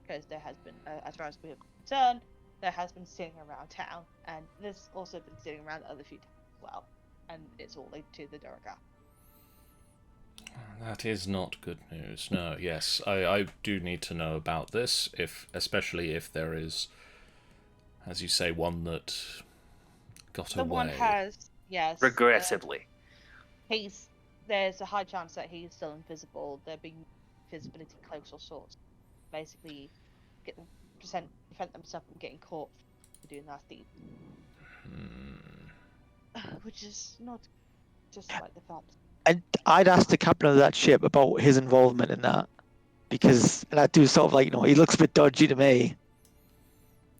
Because there has been, as far as we are concerned, there has been stealing around town, and there's also been stealing around other few towns as well. And it's all linked to the Duergar. That is not good news. No, yes, I do need to know about this, especially if there is, as you say, one that got away. The one has, yes. Regrettably. There's a high chance that he's still invisible. There being visibility cloaks or sorts. Basically, defend themselves from getting caught for doing that deed. Which is not just like the fact. I'd ask the captain of that ship about his involvement in that, because and I do sort of like, he looks a bit dodgy to me.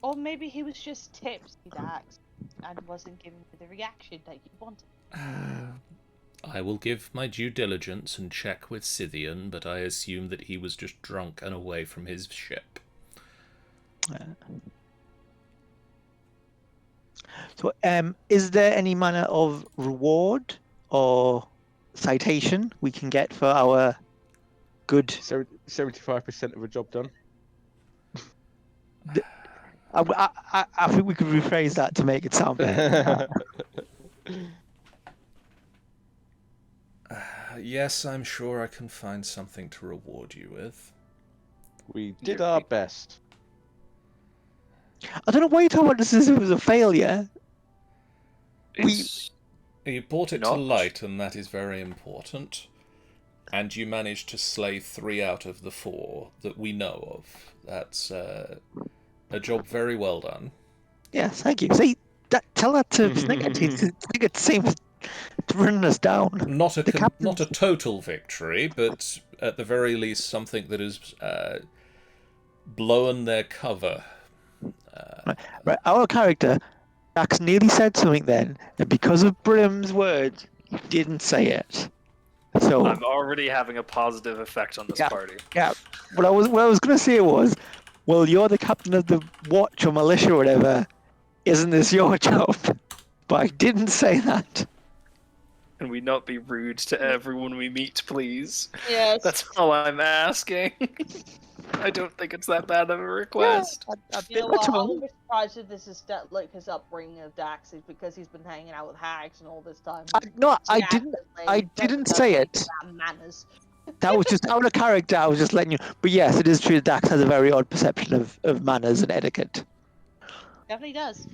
Or maybe he was just tipsy, Dax, and wasn't giving you the reaction that you wanted. I will give my due diligence and check with Scythian, but I assume that he was just drunk and away from his ship. So, is there any manner of reward or citation we can get for our good? 75% of a job done. I think we could rephrase that to make it sound better. Yes, I'm sure I can find something to reward you with. We did our best. I don't know why you talking about this as if it was a failure. You brought it to Not. light, and that is very important. And you managed to slay 3 out of the 4 that we know of. That's a job very well done. Yes, thank you. See, tell that to Snicket. Snickert's same It's running us down. Not a The not a captain's- total victory, but at the very least something that has blown their cover. Right, our character, Dax, nearly said something then, and because of Brim's words, he didn't say it. So I'm already having a positive effect on this Yeah. party. yeah, what I was gonna say was, well, you're the captain of the watch or militia or whatever. Isn't this your job? But I didn't say that. Can we not be rude to everyone we meet, please? Yes. That's all I'm asking. I don't think it's that bad of a request. I You know bit my what? I tongue. wouldn't be surprised if this is like his upbringing of Dax is because he's been hanging out with hags and all this time. No, I Yeah, didn't. definitely. I Doesn't didn't know say anything it. about manners. That was just out of character. I was just letting you. But yes, it is true that Dax has a very odd perception of manners and etiquette. Definitely does.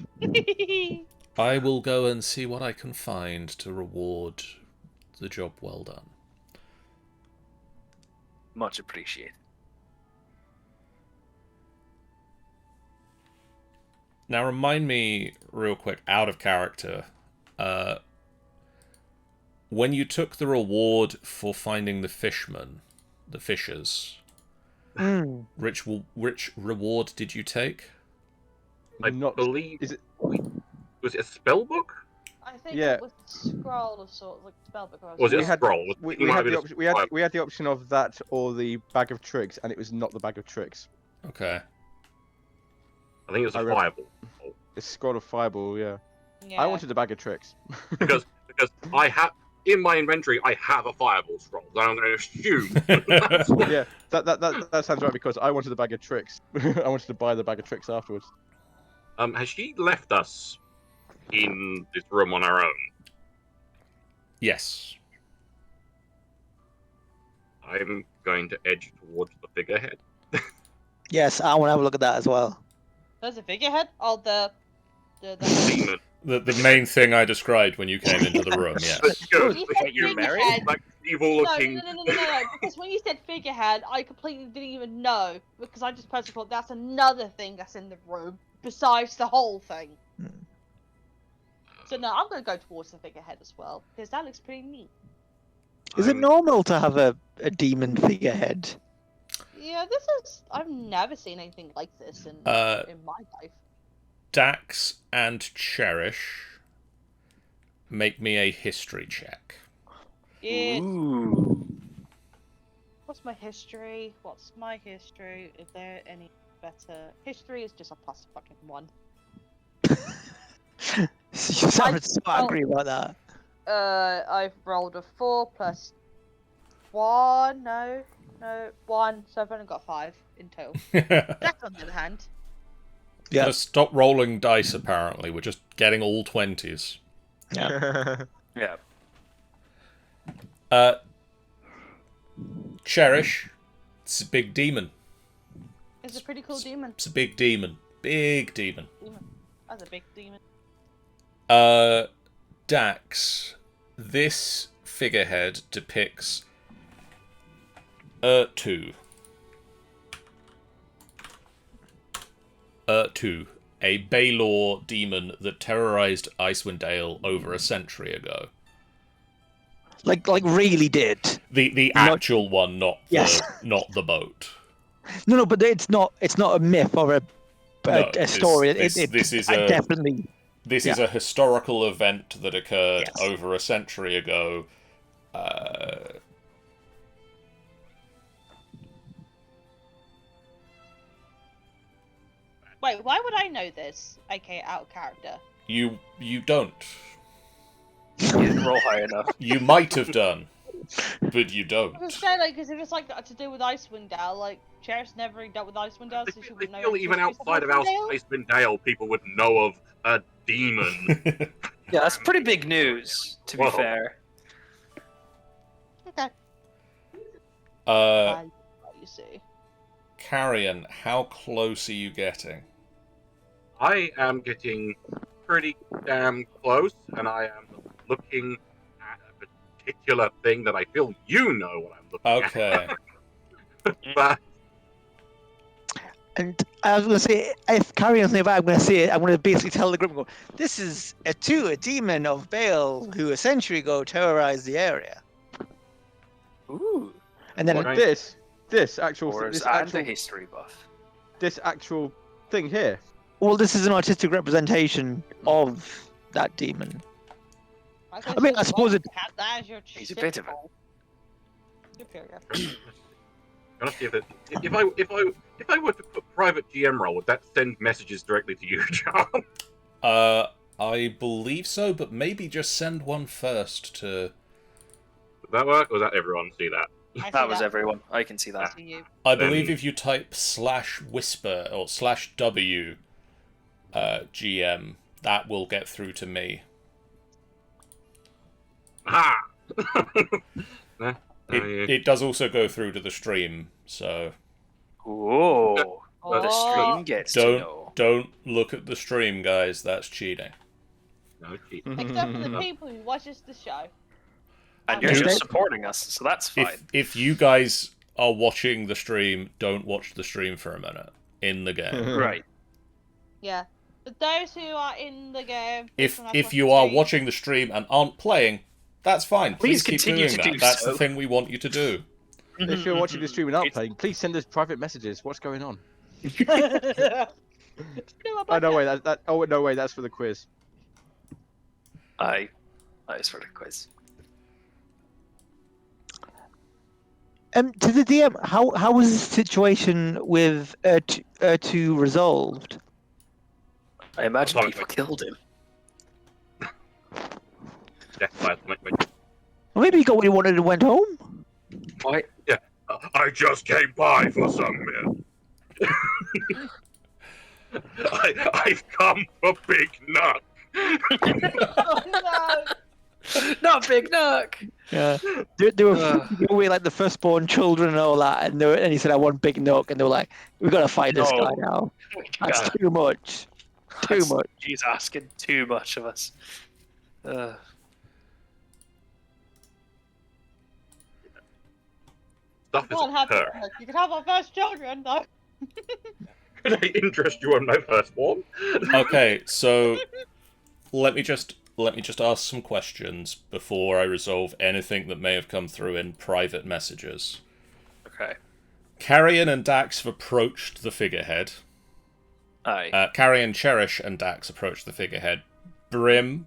I will go and see what I can find to reward the job well done. Much appreciated. Now remind me real quick, out of character, when you took the reward for finding the fishers, Mm. which reward did you take? I Not believe. is it- Was it a spell book? I think Yeah. it was a scroll of sorts, like a spellbook or Was it We a had- scroll? we, It we might had have been the a option. We had scroll. we had the option of that or the bag of tricks, and it was not the bag of tricks. Okay. I think it was I a read- fireball. The scroll of fireball. Yeah. Yeah. I wanted the bag of tricks. Because I have in my inventory I have a fireball scroll. So I'm going to assume. Yeah, that sounds right because I wanted the bag of tricks. I wanted to buy the bag of tricks afterwards. Has she left us in this room on our own? Yes. I'm going to edge towards the figurehead. Yes, I want to have a look at that as well. There's a figurehead. Oh, the Demon. The main thing I described when you came into the room, yes. Let's go. When you said You're married? figurehead, Like evil looking. no. Because when you said figurehead, I completely didn't even know. Because I just personally thought that's another thing that's in the room besides the whole thing. Hmm. So no, I'm gonna go towards the figurehead as well because that looks pretty neat. Is it normal to have a demon figurehead? Yeah, I've never seen anything like this in my life. Dax and Cherish, make me a history check. Yeah. Ooh. What's my history? Is there any better? History is just a plus fucking 1. You sounded so oh. angry about that. I've rolled a 4 plus 1. No, 1. So I've only got 5 in total. That's on the other hand. Yeah. Just stop rolling dice, apparently. We're just getting all 20s. Yeah. Yeah. Cherish, it's a big demon. It's a pretty cool demon. It's a big demon. Big demon. That's a big demon. Dax, this figurehead depicts two, a Baylor demon that terrorized Icewind Dale over a century ago. Like really did. The Not- actual one, not Yes. not the boat. No, but it's not a myth or a No, story. this is I a- definitely. This Yeah. is a historical event that occurred Yes. over a century ago. Wait, why would I know this? AK out of character. You don't. You didn't roll high enough. You might have done, but you I don't. was saying, like, because if it's like to do with Icewind Dale, like Cherish never dealt with Icewind Dale, so she I wouldn't know. feel if even she was outside of Icewind Dale. Icewind Dale, people would know of a demon. Yeah, that's pretty big news, to be Whoa. fair. Okay. You see. Carrion, how close are you getting? I am getting pretty damn close, and I am looking at a particular thing that I feel you know what I'm looking Okay. at. But And I was going to say, if Carrion's nearby, I'm going to say it. I'm going to basically tell the group, go, this is a demon of Baal who a century ago terrorized the area. Ooh. And then Right. This actual And a history buff. this actual thing here. well, this is an artistic representation of that demon. I mean, I suppose it. Have that as your He's a bit of a- superior. Honestly, if I were to put private GM role, would that send messages directly to you, John? I believe so, but maybe just send one first to... Would that work, or was that everyone see that? That was everyone. I can see that. To you. I believe if you type /whisper or /w GM, that will get through to me. Aha! Nah, yeah. It does also go through to the stream, so Ooh. Well, The stream gets to know. don't look at the stream, guys. That's cheating. No cheat. Except for the people who watches the show. And you're Okay. just supporting us, so that's fine. If you guys are watching the stream, don't watch the stream for a minute in the game. Right. Yeah. But those who are in the game. If you are watching the stream and aren't playing, that's fine. Please Please keep continue doing to that. do That's so. the thing we want you to do. If you're watching the stream and not It's- playing, please send us private messages. What's going on? No, Oh no, wait, that. Oh no, wait, that's for the quiz. I sort of quiz. To the DM, how was the situation with two resolved? I imagine Sorry, people wait. killed him. Death by atomic. Or maybe he got what he wanted and went home. Why? I just came by for some milk. I've come for Big Nut. Oh no! Not Big Nuck! Yeah, they were away like the firstborn children and all that, and he said, "I want Big Nook," and they were like, "We gotta fight this No. guy now. That's God, too much, too much." He's asking too much of us. Stuff You can't is have her. it. You can have our first children, though. Could I interest you on my firstborn? Okay, so let me just ask some questions before I resolve anything that may have come through in private messages. Okay. Carrion and Dax have approached the figurehead. Aye. Carrion, Cherish, and Dax approached the figurehead. Brim,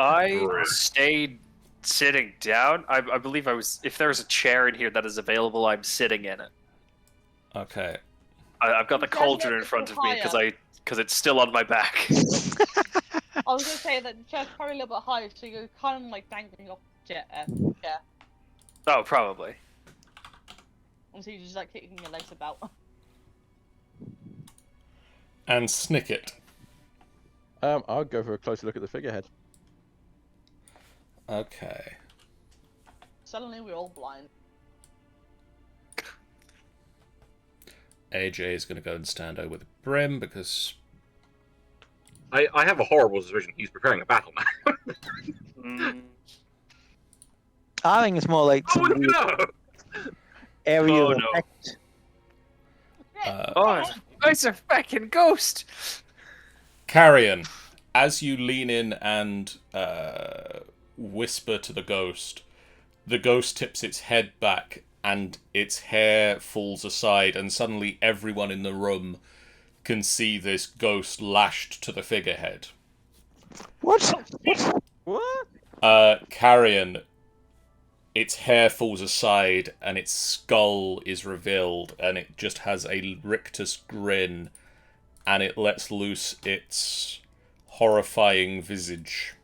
I stayed sitting down. I believe I was. If there's a chair in here that is available, I'm sitting in it. okay. I've got the You can cauldron get in it front of from me because it's still on my back. I was gonna say that the chair's probably a little bit higher, so you're kind of like dangling off the chair. Oh, probably. And so you're just like kicking your legs about. And Snicket. I'll go for a closer look at the figurehead. Okay. Suddenly we're all blind. AJ is going to go and stand over the Brim because... I have a horrible suspicion he's preparing a battle now. I think it's more like Oh some no! area Oh, of no. effect. Oh, it's a fucking ghost. Carrion, as you lean in and whisper to the ghost tips its head back and its hair falls aside, and suddenly everyone in the room can see this ghost lashed to the figurehead. What? What? Carrion, its hair falls aside and its skull is revealed, and it just has a rictus grin, and it lets loose its horrifying visage.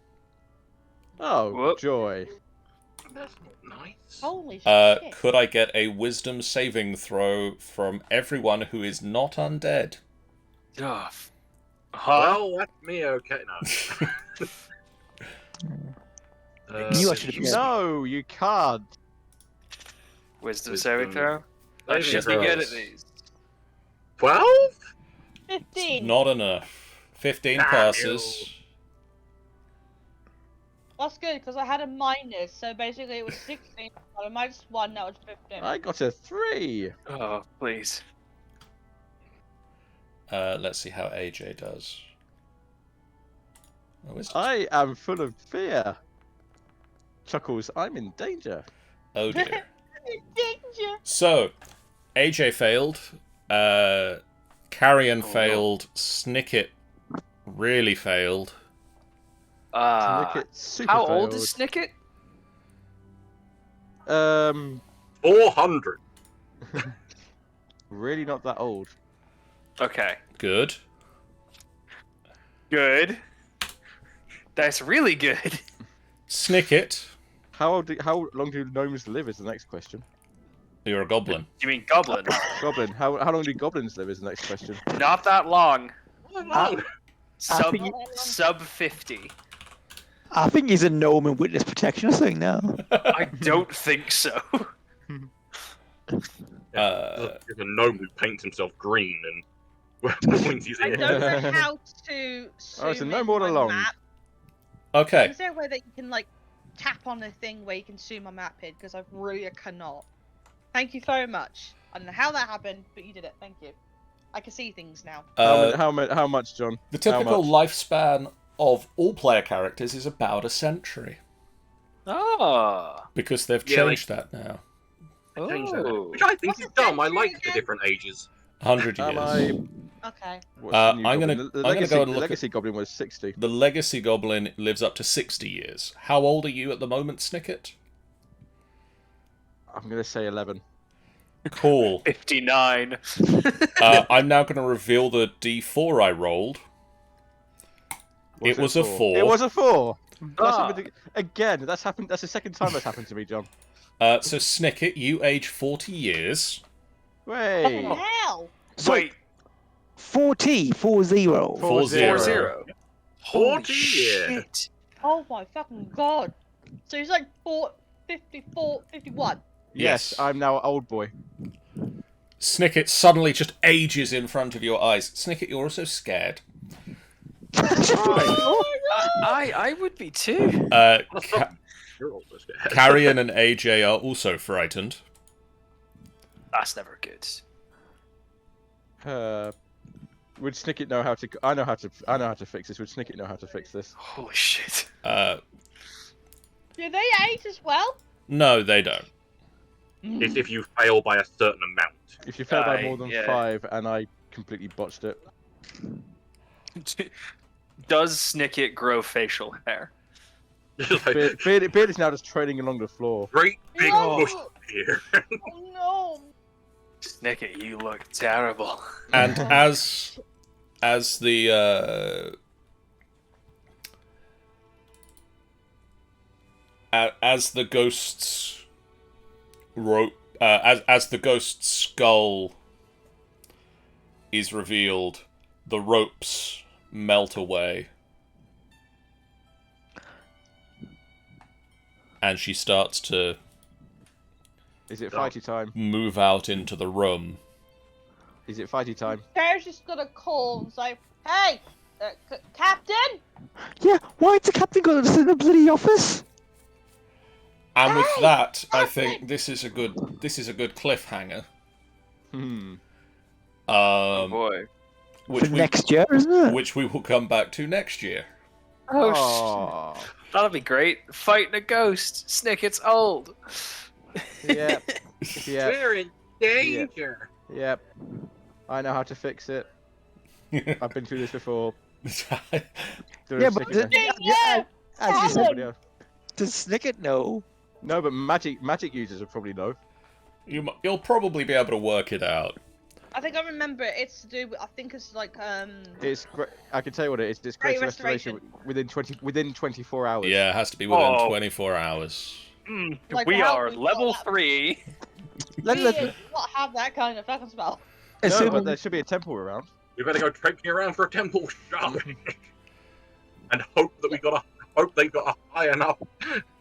Oh, Whoop. joy. That's not nice. Holy shit! Could I get a wisdom saving throw from everyone who is not undead? Oh, Well, that's me. Okay, no. You actually did. No, you can't. Wisdom Wisdom saving throw. I saving should be good at throws. these. 12? 15. Not enough. 15 Damn passes. That's good because I had a minus, so basically it was 16. I got a -1, that was 15. I got a 3. Oh, please. Let's see how AJ does. Oh, I am full of fear. Chuckles, I'm in danger. oh dear. Danger. So, AJ failed. Carrion Oh, no. failed. Snicket really failed. Snicket super How failed. old is Snicket? 400. Really not that old. Okay. Good. Good. That's really good. Snicket, How long do gnomes live is the next question. you're a goblin. You mean Goblin? Goblin, how long do goblins live is the next question. Not that long. I think you- Sub 50. I think he's a gnome in witness protection or something now. I don't think so. There's a gnome who paints himself green and points his I ear. don't know how to Oh, so zoom no in more my along. map. Okay. Is there a way that you can like tap on the thing where you can zoom my map in? Because I really cannot. Thank you very much. I don't know how that happened, but you did it. Thank you. I can see things now. How much, John? The typical How lifespan of all player characters is about a century. Ah. Because they've Yeah, changed that now. Change that. Oh. Which I think What's is a dumb. I century like the again? different ages. 100 Am years. Okay. What's Uh, the new I'm gonna- goblin? The I'm gonna legacy, go and the look at- legacy goblin was 60. The legacy goblin lives up to 60 years. How old are you at the moment, Snicket? I'm gonna say 11. Cool. 59. I'm now going to reveal the D4 I rolled. It was a 4. It was a 4. That's Ah. happened again. That's happened. That's the second time that's happened to me, John. So Snicket, you age 40 years. Way. What the hell? So, Wait, 40. 40. 40. 4-0. 40 years. Shit. Oh my fucking god. So he's like 54, 51. Yes, Yes. I'm now an old boy. Snicket suddenly just ages in front of your eyes. Snicket, you're also scared. I would be too. You're also scared. Carrion and AJ are also frightened. That's never good. Would Snicket know how to? I know how to fix this. Would Snicket know how to fix this? Holy shit. Do they age as well? No, they don't. It's if you fail by a certain amount. If you fail by more than yeah. 5, and I completely botched it. Does Snicket grow facial hair? Beard is now just trailing along the floor. Great big No. bush here. Oh no. Snicket, you look terrible. And as the as the ghost's rope as the ghost's skull is revealed, the ropes melt away, and she starts to Is it fighty time? move out into the room. Is it fighty time? Sarah's just gonna call and say, "Hey, Captain." Yeah, why did the captain go to the bloody office? And with Hey, that, I Captain! think this is a good cliffhanger. Boy. Which For we next year, isn't it? which we will come back to next year. Oh, that'll be great. Fighting a ghost. Snicket's old. Yep. Yep. We're in danger. Yep. I know how to fix it. I've been through this before. Doing Yeah, a but Snicket now. yeah, as you said, Somebody else. does Snicket know? No, but magic users will probably know. You'll probably be able to work it out. I think I remember it's to do with, I think it's like It's I can tell you what it is. It's Great great restoration within 24 hours. Yeah, it has to be within Oh. 24 hours. Like we how are we level got- 3. Let, we let, do not have that kind of fucking spell. No, assuming, but there should be a temple around. We better go traipsing around for a temple shop and hope that they got a high enough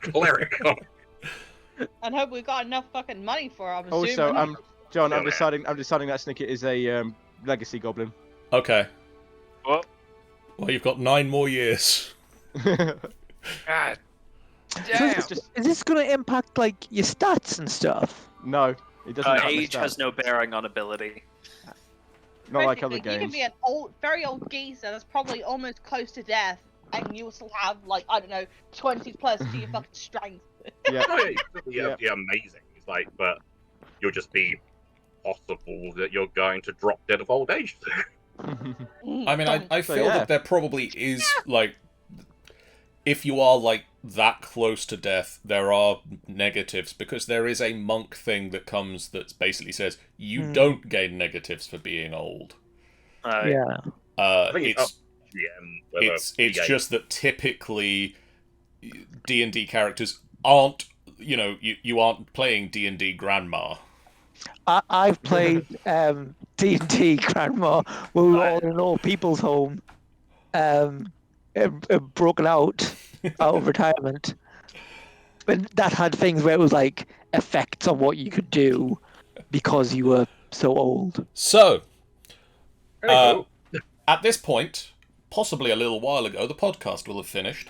cleric on. And hope we got enough fucking money for it, I'm Also, assuming. John, Yeah, I'm man. deciding that Snicket is a legacy goblin. Okay. What? Well, you've got 9 more years. God Damn. Is this going to impact like your stats and stuff? No, it doesn't. affect the Age has stats. no bearing on ability. Not like other Basically, you can games. be an very old geezer that's probably almost close to death, and you'll still have like I don't know 20 plus to your fucking strength. Yeah. Oh, yeah, it'll be amazing. It's like, but you'll just be possible that you're going to drop dead of old age. I mean, I So, feel yeah. that there probably is, like, if you are, like, that close to death, there are negatives, because there is a monk thing that comes that basically says you don't gain negatives for being old. Yeah. I think it's up It's to GM whether it's EA just that typically D&D characters aren't, you aren't playing D&D grandma. I've played D&D Grandma where we were all in an old people's home, broken out of retirement. But that had things where it was like effects on what you could do because you were so old. So, Anywho, at this point, possibly a little while ago, the podcast will have finished.